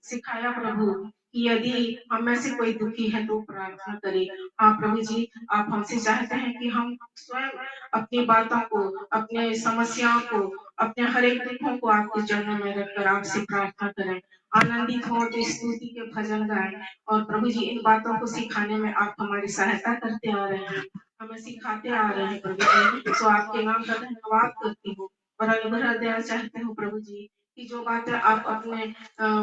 सिखाया प्रभु कि यदि हम में से कोई दुखी है तो प्रार्थना करे। हाँ प्रभु जी आप हमसे चाहते हैं कि हम स्वयं अपनी बातों को, अपने समस्याओं को, अपने हर एक दुखों को आपके चरणों में रखकर आपसे प्रार्थना करें, आनंदित हो तो स्तुति के भजन गाएं और प्रभु जी इन बातों को सिखाने में आप हमारी सहायता करते आ रहे हैं, हमें सिखाते आ रहे हैं प्रभु जी, तो आपके नाम का धन्यवाद करती हूँ और अनुग्रह देना चाहते हूँ प्रभु जी कि जो बातें आप अपने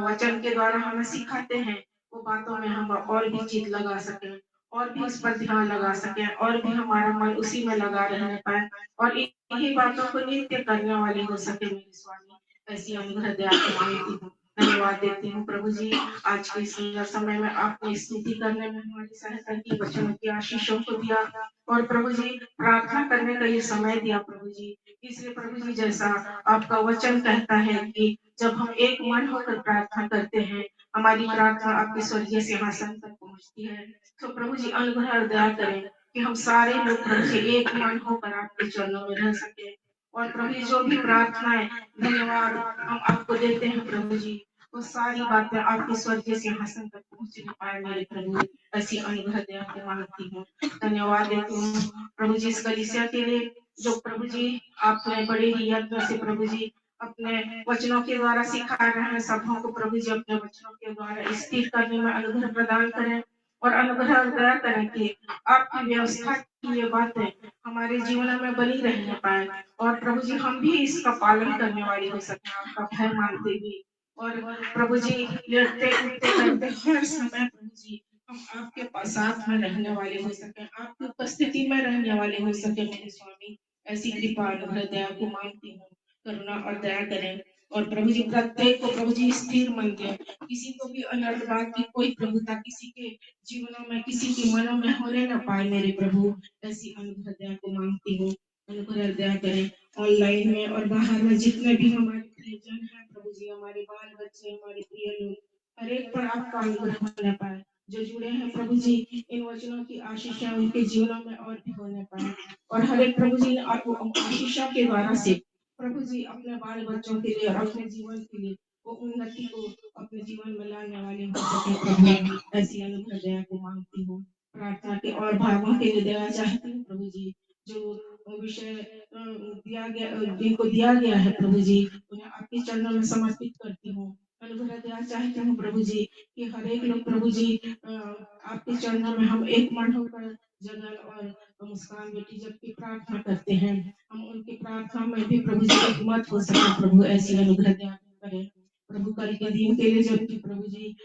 वचन के द्वारा हमें सिखाते हैं वो बातों में हम और भी चित लगा सकें और भी उस पर ध्यान लगा सकें और भी हमारा मन उसी में लगा रहने पाए और इन्हीं बातों को नित्य करने वाले हो सके मेरे स्वामी, ऐसी अनुग्रह दया मांगती हूँ, धन्यवाद देती हूँ प्रभु जी। आज के सुंदर समय में आपने स्तुति करने में हमारी सहायता की, वचनों की आशीषों को दिया और प्रभु जी प्रार्थना करने का ये समय दिया प्रभु जी, इसलिए प्रभु जी जैसा आपका वचन कहता है कि जब हम एक मन होकर प्रार्थना करते हैं हमारी प्रार्थना आपके स्वर्गीय सिंहासन तक पहुंचती है। तो प्रभु जी अनुग्रह और दया करें कि हम सारे लोग प्रभु जी एक मन होकर आपके चरणों में रह सके और प्रभु जी जो भी प्रार्थनाएं धन्यवाद हम आपको देते हैं प्रभु जी वो सारी बातें आपके स्वर्गीय सिंहासन तक पहुंचने पाए मेरे प्रभु, ऐसी अनुग्रह दया को मांगती हूँ, धन्यवाद देती हूँ प्रभु जी इस कलीसिया के लिए जो प्रभु जी आपने बड़े ही यत्न से प्रभु जी अपने वचनों के द्वारा सिखा रहे हैं सबों को प्रभु जी अपने वचनों के द्वारा स्थिर करने में अनुग्रह प्रदान करें और अनुग्रह और दया करें कि आपकी व्यवस्था की ये बातें हमारे जीवन में बनी रहने पाए और प्रभु जी हम भी इसका पालन करने वाले हो सके आपका भय मानते हुए और प्रभु जी लेटते उठते करते हर समय प्रभु जी हम आपके साथ में रहने वाले हो सके, आपकी उपस्थिति में रहने वाले हो सके मेरे स्वामी, ऐसी कृपा अनुग्रह दया को मांगती हूँ करुणा और दया करें। और प्रभु जी प्रत्येक को प्रभु जी स्थिर मन दें, किसी को भी अनर्थ बात की कोई प्रभुता किसी के जीवनों में किसी के मनों में होने न पाए मेरे प्रभु। ऐसी अनुग्रह दया को मांगती हूँ, अनुग्रह दया करें। ऑनलाइन में और बाहर में जितने भी हमारे प्रियजन हैं प्रभु जी, हमारे बाल बच्चे, हमारे प्रिय लोग, हर एक पर आपका अनुग्रह होने पाए। जो जुड़े हैं प्रभु जी, इन वचनों की आशीषें उनके जीवनों में और भी होने पाए। और हर एक प्रभु जी आशीषों के द्वारा से प्रभु जी अपने बाल बच्चों के लिए और अपने जीवन के लिए वो उन्नति को अपने जीवन में लाने वाले हो सके प्रभु। ऐसी अनुग्रह दया को मांगती हूँ। प्रार्थना के और भागों के लिए दया चाहती हूँ प्रभु जी। जो विषय दिया गया, जिनको दिया गया है प्रभु जी, उन्हें आपके चरणों में समर्पित करती हूँ। अनुग्रह दया चाहती हूँ प्रभु जी कि हर एक लोग प्रभु जी आपके चरणों में हम एक मन होकर जगन और मुस्कान बेटी जबकि प्रार्थना करते हैं, हम उनकी प्रार्थना में भी प्रभु जी एक मत हो सके प्रभु। ऐसी अनुग्रह दया करें प्रभु। कल के दिन के लिए जबकि प्रभु जी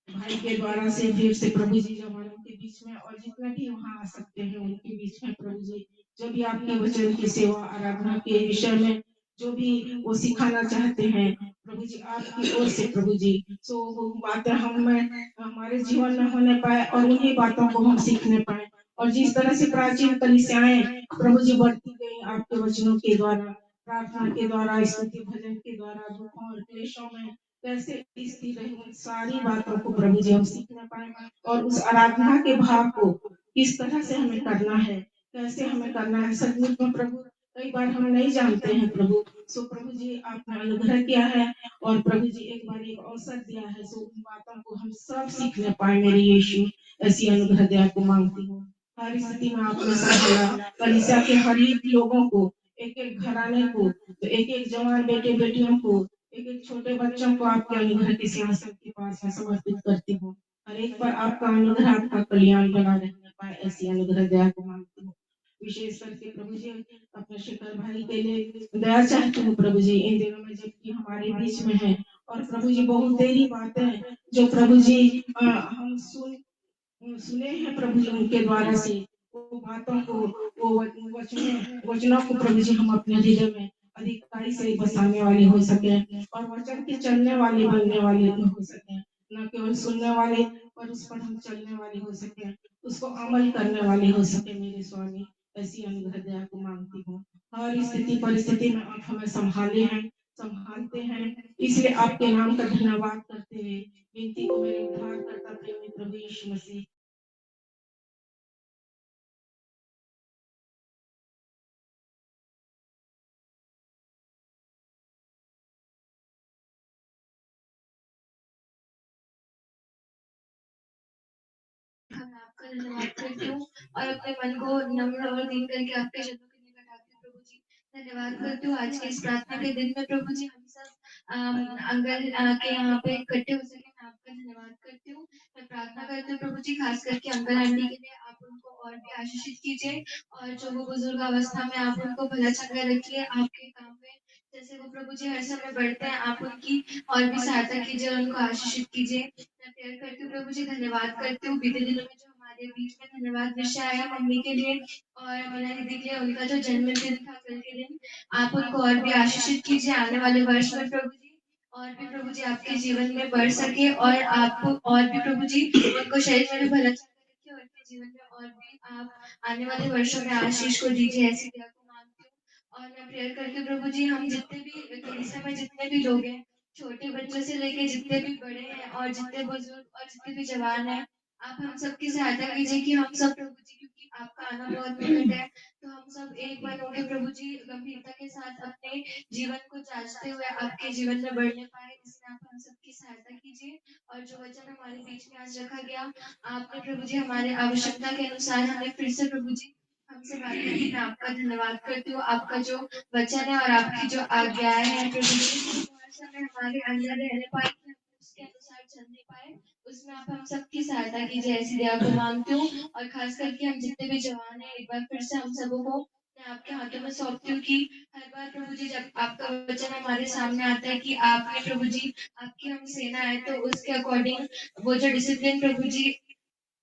भाई के द्वारा से फिर से प्रभु जी जवानों के बीच में और जितने भी वहाँ आ सकते हैं उनके बीच में प्रभु जी, जो भी आपके वचन की सेवा आराधना के विषय में जो भी वो सिखाना चाहते हैं प्रभु जी आपकी ओर से प्रभु जी, सो वो बातें हमें हमारे जीवन में होने पाए और उन्हीं बातों को हम सीखने पाए। और जिस तरह से प्राचीन कलीसियाएं प्रभु जी बढ़ती गई आपके वचनों के द्वारा, प्रार्थना के द्वारा, स्तुति भजन के द्वारा, दुखों और क्लेशों में कैसे स्थिर रहे, उन सारी बातों को प्रभु जी हम सीखना पाए। और उस आराधना के भाव को किस तरह से हमें करना है, कैसे हमें करना है सचमुच में प्रभु कई बार हम नहीं जानते हैं प्रभु। सो प्रभु जी आपने अनुग्रह किया है और प्रभु जी एक बार एक अवसर दिया है, सो उन बातों को हम सब सीखने पाए मेरे यीशु। ऐसी अनुग्रह दया को मांगती हूँ। हर स्थिति में आपने संभाला कलीसिया के हर एक लोगों को, एक एक घराने को, एक एक जवान बेटे बेटियों को, एक एक छोटे बच्चों को आपके अनुग्रह के सिंहासन के पास में समर्पित करती हूँ। हर एक पर आपका अनुग्रह आपका कल्याण बना रहने पाए। ऐसी अनुग्रह दया को मांगती हूँ। विशेष करके प्रभु जी अपने शेखर भाई के लिए दया चाहती हूँ प्रभु जी, इन दिनों में जबकि हमारे बीच में है और प्रभु जी बहुत देरी बातें जो प्रभु जी हम सुने हैं प्रभु जी उनके द्वारा से, वो बातों को, वो वचनों को प्रभु जी हम अपने हृदय में अधिकारी से बसाने वाले हो सके और वचन के चलने वाले बनने वाले हो सके, न केवल सुनने वाले पर उस पर हम चलने वाले हो सके, उसको अमल करने वाले हो सके मेरे स्वामी। ऐसी अनुग्रह दया को मांगती हूँ। हर स्थिति परिस्थिति में आप हमें संभाले हैं, संभालते हैं, इसलिए आपके नाम का धन्यवाद करते हुए विनती को मेरे उद्धार करता प्रेमी प्रभु यीशु मसीह मैं आपका धन्यवाद करती हूँ और अपने मन को नम्र और दीन करके आपके चरणों के निकट आती हूँ प्रभु जी। धन्यवाद करती हूँ आज के इस प्रार्थना के दिन में प्रभु जी हम सब अंगल के यहाँ पे इकट्ठे हो सके, मैं आपका धन्यवाद करती हूँ। मैं प्रार्थना करती हूँ प्रभु जी खास करके अंकल आंटी के लिए, आप उनको और भी आशीषित कीजिए और जो वो बुजुर्ग अवस्था में आप उनको भला चंगा रखिए आपके काम में, जैसे वो प्रभु जी हर समय बढ़ते हैं आप उनकी और भी सहायता कीजिए और उनको आशीषित कीजिए। मैं प्रेयर करती हूँ प्रभु जी, धन्यवाद करती हूँ बीते दिनों में जो हमारे बीच में धन्यवाद विषय आया मम्मी के लिए और मीना दीदी के लिए, उनका जो जन्मदिन था कल के दिन, आप उनको और भी आशीषित कीजिए आने वाले वर्ष में प्रभु जी, और भी प्रभु जी आपके जीवन में बढ़ सके और आपको और भी प्रभु जी उनको शरीर में भी भला रखिए और उनके जीवन में और भी आप आने वाले वर्षों में आशीष को दीजिए। ऐसी दया को मांगती हूँ। और मैं प्रेयर करती हूँ प्रभु जी हम जितने भी कलीसिया में जितने भी लोग हैं, छोटे बच्चों से लेके जितने भी बड़े हैं और जितने बुजुर्ग और जितने भी जवान हैं, आप हम सबकी सहायता कीजिए कि हम सब प्रभु जी, क्योंकि आपका आना बहुत निकट है, तो हम सब एक बन होकर प्रभु जी गंभीरता के साथ अपने जीवन को जांचते हुए आपके जीवन में बढ़ने पाए, इसमें आप हम सबकी सहायता कीजिए। और जो वचन हमारे बीच में आज रखा गया, आपने प्रभु जी हमारे आवश्यकता के अनुसार हमें फिर से प्रभु जी हमसे बातें की, मैं आपका धन्यवाद करती हूँ। आपका जो वचन है और आपकी जो आज्ञाएं हैं प्रभु जी, वो हर समय हमारे अंदर रहने पाए कि हम उसके अनुसार चलने पाए, उसमें आप हम सबकी सहायता कीजिए। ऐसी दया को मांगती हूँ। और खास करके हम जितने भी जवान हैं, एक बार फिर से हम सबों को मैं आपके हाथों में सौंपती हूँ कि हर बार प्रभु जी जब आपका वचन हमारे सामने आता है कि आपने प्रभु जी आपकी हम सेना है, तो उसके अकॉर्डिंग वो जो डिसिप्लिन प्रभु जी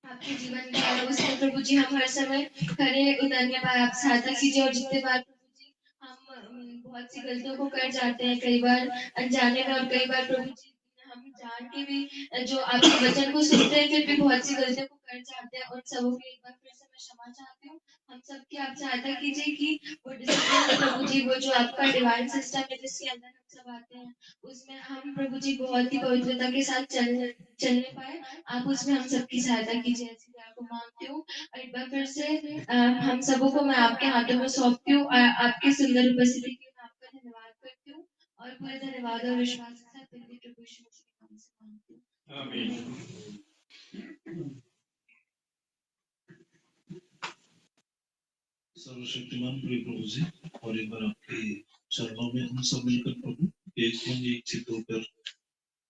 आपके जीवन में है, उसमें प्रभु जी हम हर समय खरे उतरने पाए, आप सहायता कीजिए। और जितने बार प्रभु जी हम बहुत सी गलतियों को कर जाते हैं, कई बार अनजाने में, और कई बार प्रभु जी हम जान के भी जो आपके वचन को सुनते हैं फिर भी बहुत सी गलतियों को कर जाते हैं। उन सबों के एक बार फिर से मैं क्षमा चाहती हूँ। हम सबकी आप सहायता कीजिए कि वो डिसिप्लिन प्रभु जी, वो जो आपका डिवाइन सिस्टम है जिसके अंदर हम सब आते हैं, उसमें हम प्रभु जी बहुत ही पवित्रता के साथ चलने पाए। आप उसमें हम सबकी सहायता कीजिए, ऐसी मैं आपको मांगती हूँ। और एक बार फिर से हम सबों को मैं आपके हाथों में सौंपती हूँ। आपकी सुंदर उपस्थिति के लिए मैं आपका धन्यवाद करती हूँ, और पूरे धन्यवाद और विश्वास के साथ प्रभु यीशु मसीह के नाम से मांगती हूँ। आमीन। सर्वशक्तिमान प्रभु जी, और एक बार आपके चरणों में हम सब मिलकर प्रभु एक चित्त होकर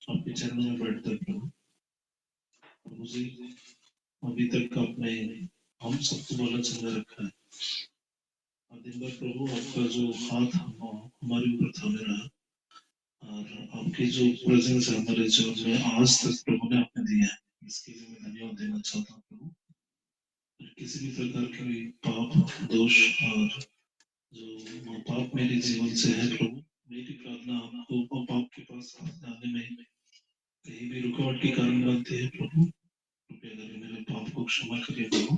आपके चरणों में बैठते हैं प्रभु जी। अभी तक आपने हम सबको भला चंगा रखा है, और दिन भर प्रभु आपका जो हाथ हमारे ऊपर थामे रहा, और आपकी जो प्रेजेंस है हमारे जीवन में आज तक प्रभु ने आपने दिया है, इसके लिए मैं धन्यवाद देना चाहता हूँ प्रभु। किसी भी प्रकार के पाप दोष और जो पाप मेरे जीवन से है प्रभु, मेरी प्रार्थना आपको पाप के पास आने में कहीं भी रुकावट के कारण बनती है प्रभु, कृपया करके मेरे पाप को क्षमा करिए प्रभु।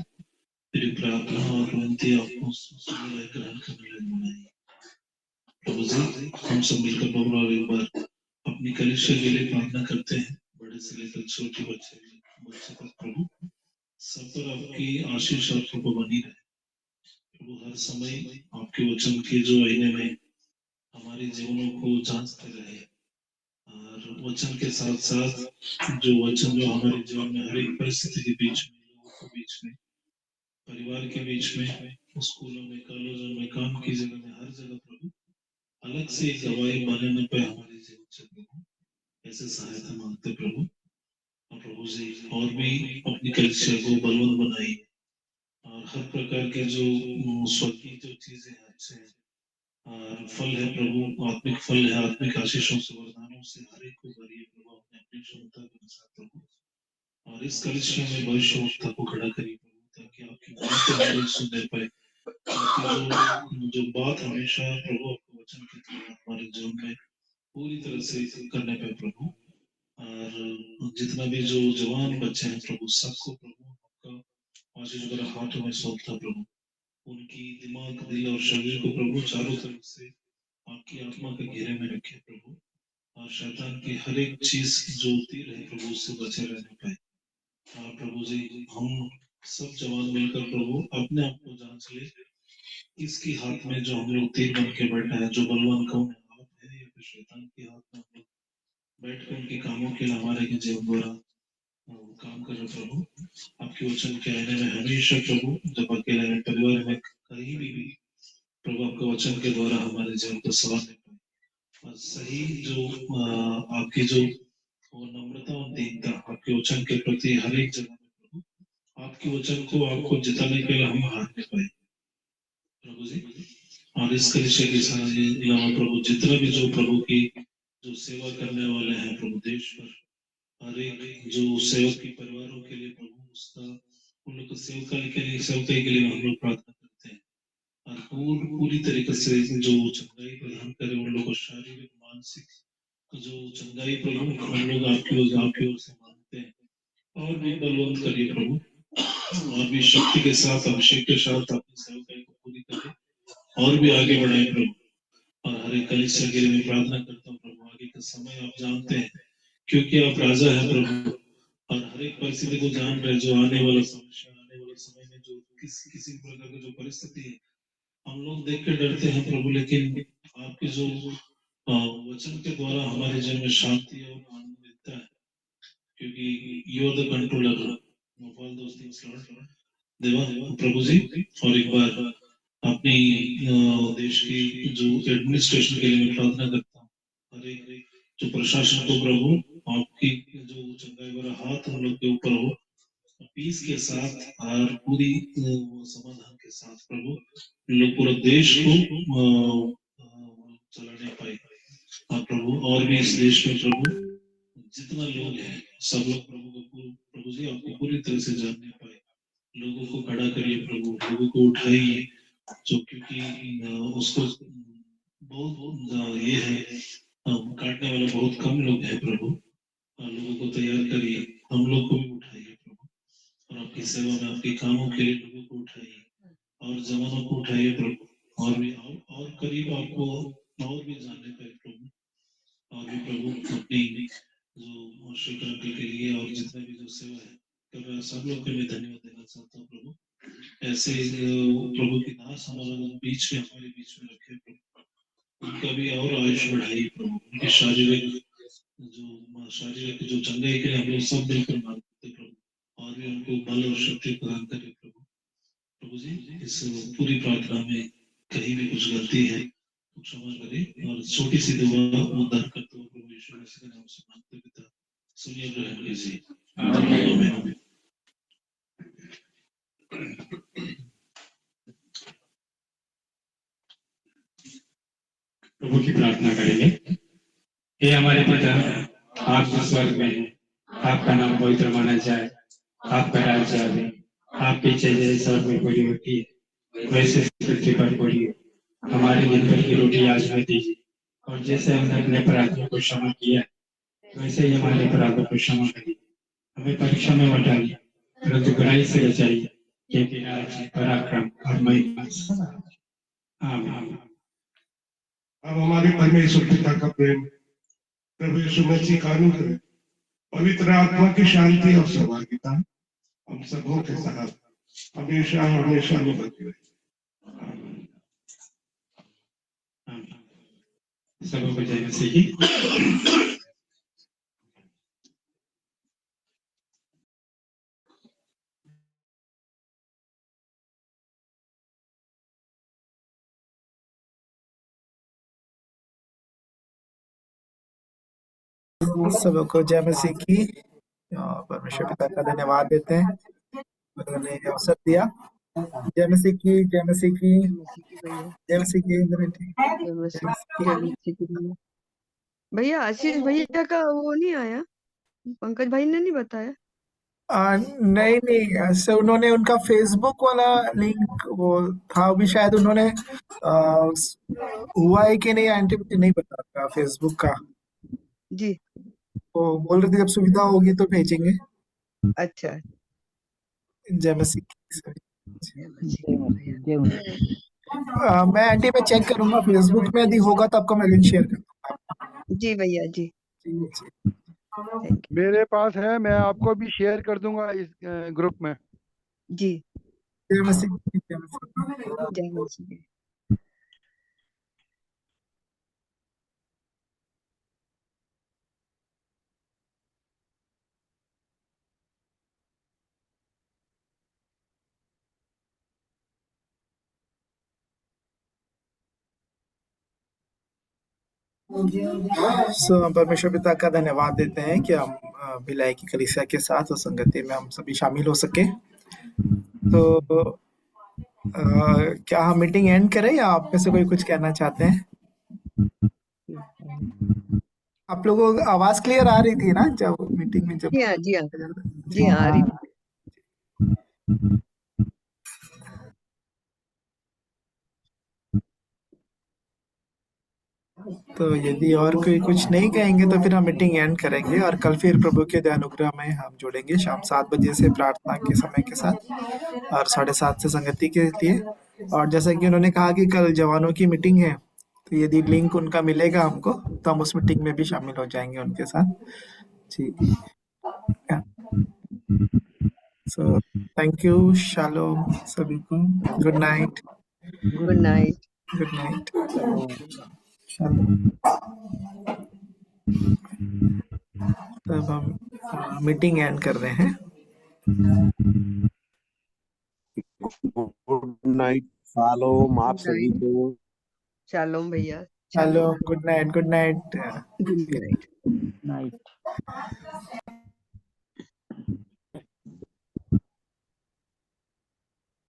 मेरी प्रार्थना और विनती आपको सुनने ग्रहण करने लगे बनाइए प्रभु जी। हम सब मिलकर प्रभु और एक बार अपनी कलीसिया के लिए प्रार्थना करते हैं, बड़े से लेकर छोटे बच्चे तक प्रभु, सब पर आपकी आशीष और कृपा बनी रहे प्रभु। हर समय आपके वचन के जो आईने में हमारे जीवनों को जांचते रहे, और वचन के साथ साथ जो वचन जो हमारे जीवन में हर एक परिस्थिति के बीच में, लोगों के बीच में, परिवार के बीच में, स्कूलों में, कॉलेजों में, काम की जगह में, हर जगह प्रभु अलग से एक गवाही बनने पे हमारे जीवन से प्रभु ऐसे सहायता मांगते प्रभु। और प्रभु जी और भी अपनी कलीसिया को बलवंत बनाइए, और हर प्रकार के जो स्वर्गीय जो चीजें हैं, अच्छे और फल है प्रभु, आत्मिक फल है, आत्मिक आशीषों से, वरदानों से हर एक को भरिए प्रभु अपने अपनी क्षमता के अनुसार प्रभु। और इस कलीसिया में भविष्यवक्ता को खड़ा करिए प्रभु, ताकि आपकी बात को हम लोग सुनने पाए, ताकि जो बात हमेशा प्रभु आपके वचन के द्वारा हमारे जीवन में पूरी तरह से करने पाए प्रभु। और जितना भी जो जवान बच्चे हैं प्रभु, सबको प्रभु आपका आशीष भरा हाथों में सौंपता प्रभु। उनकी दिमाग, दिल और शरीर को प्रभु चारों तरफ से आपकी आत्मा के घेरे में रखे प्रभु, और शैतान की हर एक चीज जो तीर है प्रभु उससे बचे रहने पाए। और प्रभु जी हम सब जवान मिलकर प्रभु अपने आप को जांच ले, किसकी हाथ में जो हम लोग तीर बन के बैठा है, जो बलवान कौन है, आप है या फिर शैतान के हाथ में हम लोग बैठ कर उनके कामों के लिए हमारे के जीवन द्वारा काम कर रहे प्रभु। आपके वचन के आने में हमेशा प्रभु, जब अकेले में, परिवार में, कहीं भी प्रभु आपके वचन के द्वारा हमारे जीवन को संवारने पाए, और सही जो आपकी जो नम्रता और दीनता आपके वचन के प्रति हर एक जगह में प्रभु, आपके वचन को आपको जिताने के लिए हम हारने पाए प्रभु जी। और इस कलीसिया के अलावा प्रभु जितना भी जो प्रभु की जो सेवा करने वाले हैं प्रभु, देश पर हर एक जो सेवक के परिवारों के लिए प्रभु, उसका उन लोग को सेवकाई के लिए हम लोग प्रार्थना करते हैं, और पूरी तरीके से जो चंगाई प्रदान करे उन लोगों को, शारीरिक मानसिक जो चंगाई प्रभु हम लोग आपकी ओर से मांगते हैं। और भी बलवंत करिए प्रभु, और भी शक्ति के साथ, अभिषेक के साथ अपनी सेवकाई को पूरी करें, और भी आगे बढ़ाए प्रभु। और हर एक कलीसिया के लिए मैं प्रार्थना करता हूँ प्रभु, आगे का समय आप जानते हैं क्योंकि आप राजा है प्रभु, और हर एक परिस्थिति को जान रहे, जो आने वाला समय में जो किसी प्रकार की जो परिस्थिति है हम लोग देख के डरते हैं प्रभु, लेकिन आपके जो वचन के द्वारा हमारे जीवन में शांति और आनंद मिलता है, क्योंकि you are the controller of all those things lord Deva प्रभु जी। और एक बार अपनी देश की जो एडमिनिस्ट्रेशन के लिए मैं प्रार्थना करता हूँ, हर एक जो प्रशासन को प्रभु आपकी जो चंगाई भरा हाथ हम लोग के ऊपर हो, पीस के साथ और पूरी समाधान के साथ प्रभु लोग पूरा देश को चलाने पाए। और प्रभु और भी इस देश में प्रभु जितना लोग हैं सब लोग प्रभु जी आपको पूरी तरह से जानने पाए, लोगों को खड़ा करिए प्रभु, लोगों को उठाइए, जो क्योंकि उसको बहुत ये है, काटने वाले बहुत कम लोग हैं प्रभु। लोगों को तैयार करिए, हम लोग को भी उठाइए प्रभु, और आपकी सेवा में आपके कामों के लिए लोगों को उठाइए और जवानों को उठाइए प्रभु, और भी और करीब आपको और भी जानने पाए प्रभु। और भी प्रभु अपनी जो शेखर अंकल के लिए और जितना भी जो सेवा है कर रहा है, सब लोग के लिए धन्यवाद देना चाहता हूँ प्रभु। ऐसे प्रभु की दास हमारे बीच में रखे प्रभु, उनका भी और आयुष बढ़ाइए प्रभु। उनकी शारीरिक जो चंगाई के लिए हम लोग सब मिलकर मांगते प्रभु, और भी उनको बल और शक्ति प्रदान करे प्रभु। प्रभु जी, इस पूरी प्रार्थना में कहीं भी कुछ गलती है तो क्षमा करें, और छोटी सी दुआ उद्धार करते हुए प्रभु यीशु मसीह के नाम से मांगते पिता, सुनिए ग्रहण कीजिए। आमीन। प्रभु की प्रार्थना करेंगे। हे हमारे पिता, आप जो स्वर्ग में हैं, आपका नाम पवित्र माना जाए, आपका राज्य आवे, आपकी इच्छा जैसे स्वर्ग में पूरी होती है वैसे पृथ्वी पर पूरी हो। हमारे दिन भर की रोटी आज हमें दीजिए, और जैसे हमने अपने अपराधियों को क्षमा किया वैसे ही हमारे अपराधों को क्षमा करिए। हमें परीक्षा में मत डालिए, परंतु बुराई से बचाइए, क्योंकि राज्य, पराक्रम और महिमा सदा। आमीन। अब हमारे परमेश्वर पिता का प्रेम, प्रभु यीशु मसीह का अनुग्रह, पवित्र आत्मा की शांति और सहभागिता हम सबों के साथ हमेशा हमेशा निभती रहे। सबों को जय मसीह की। सबको जय मसीह की। परमेश्वर पिता का धन्यवाद देते हैं, उन्होंने अवसर दिया। जय मसीह की, जय मसीह की, जय मसीह की। भैया आशीष भैया का वो नहीं आया, पंकज भाई ने नहीं बताया। नहीं ऐसे उन्होंने उनका फेसबुक वाला लिंक वो था, भी शायद उन्होंने हुआ है कि नहीं एक्टिविटी नहीं बताता फेसबुक का जी। तो बोल रहे थे जब सुविधा होगी तो भेजेंगे। अच्छा, जय मसीह मैं आंटी पे चेक करूंगा फेसबुक में, यदि होगा तो आपको मैं लिंक शेयर करूंगा। जी भैया जी। मेरे पास है, मैं आपको भी शेयर कर दूंगा इस ग्रुप में। जी। जय मसीह, जय मसीह। परमेश्वर पिता का धन्यवाद देते हैं कि हम भिलाई की कलीसिया के साथ और संगति में हम सभी शामिल हो सके। तो क्या हम मीटिंग एंड करें या आप में से कोई कुछ कहना चाहते हैं? आप लोगों को आवाज क्लियर आ रही थी ना जब मीटिंग में? जब जी हाँ, जी हाँ, जी हाँ, आ रही थी। तो यदि और कोई कुछ नहीं कहेंगे तो फिर हम मीटिंग एंड करेंगे और कल फिर प्रभु के अनुग्रह में हम जुड़ेंगे शाम 7 बजे से प्रार्थना के समय के साथ और 7:30 से संगति के लिए। और जैसा कि उन्होंने कहा कि कल जवानों की मीटिंग है, तो यदि लिंक उनका मिलेगा हमको तो हम उस मीटिंग में भी शामिल हो जाएंगे उनके साथ। जी, सो थैंक यू, शालोम सभी को। Good night. Good night. Good night. तब हम मीटिंग एंड कर रहे हैं। गुड नाइट, शालोम आप सभी को। शालोम भैया। Shalom, good night. Good night. Good night. Night.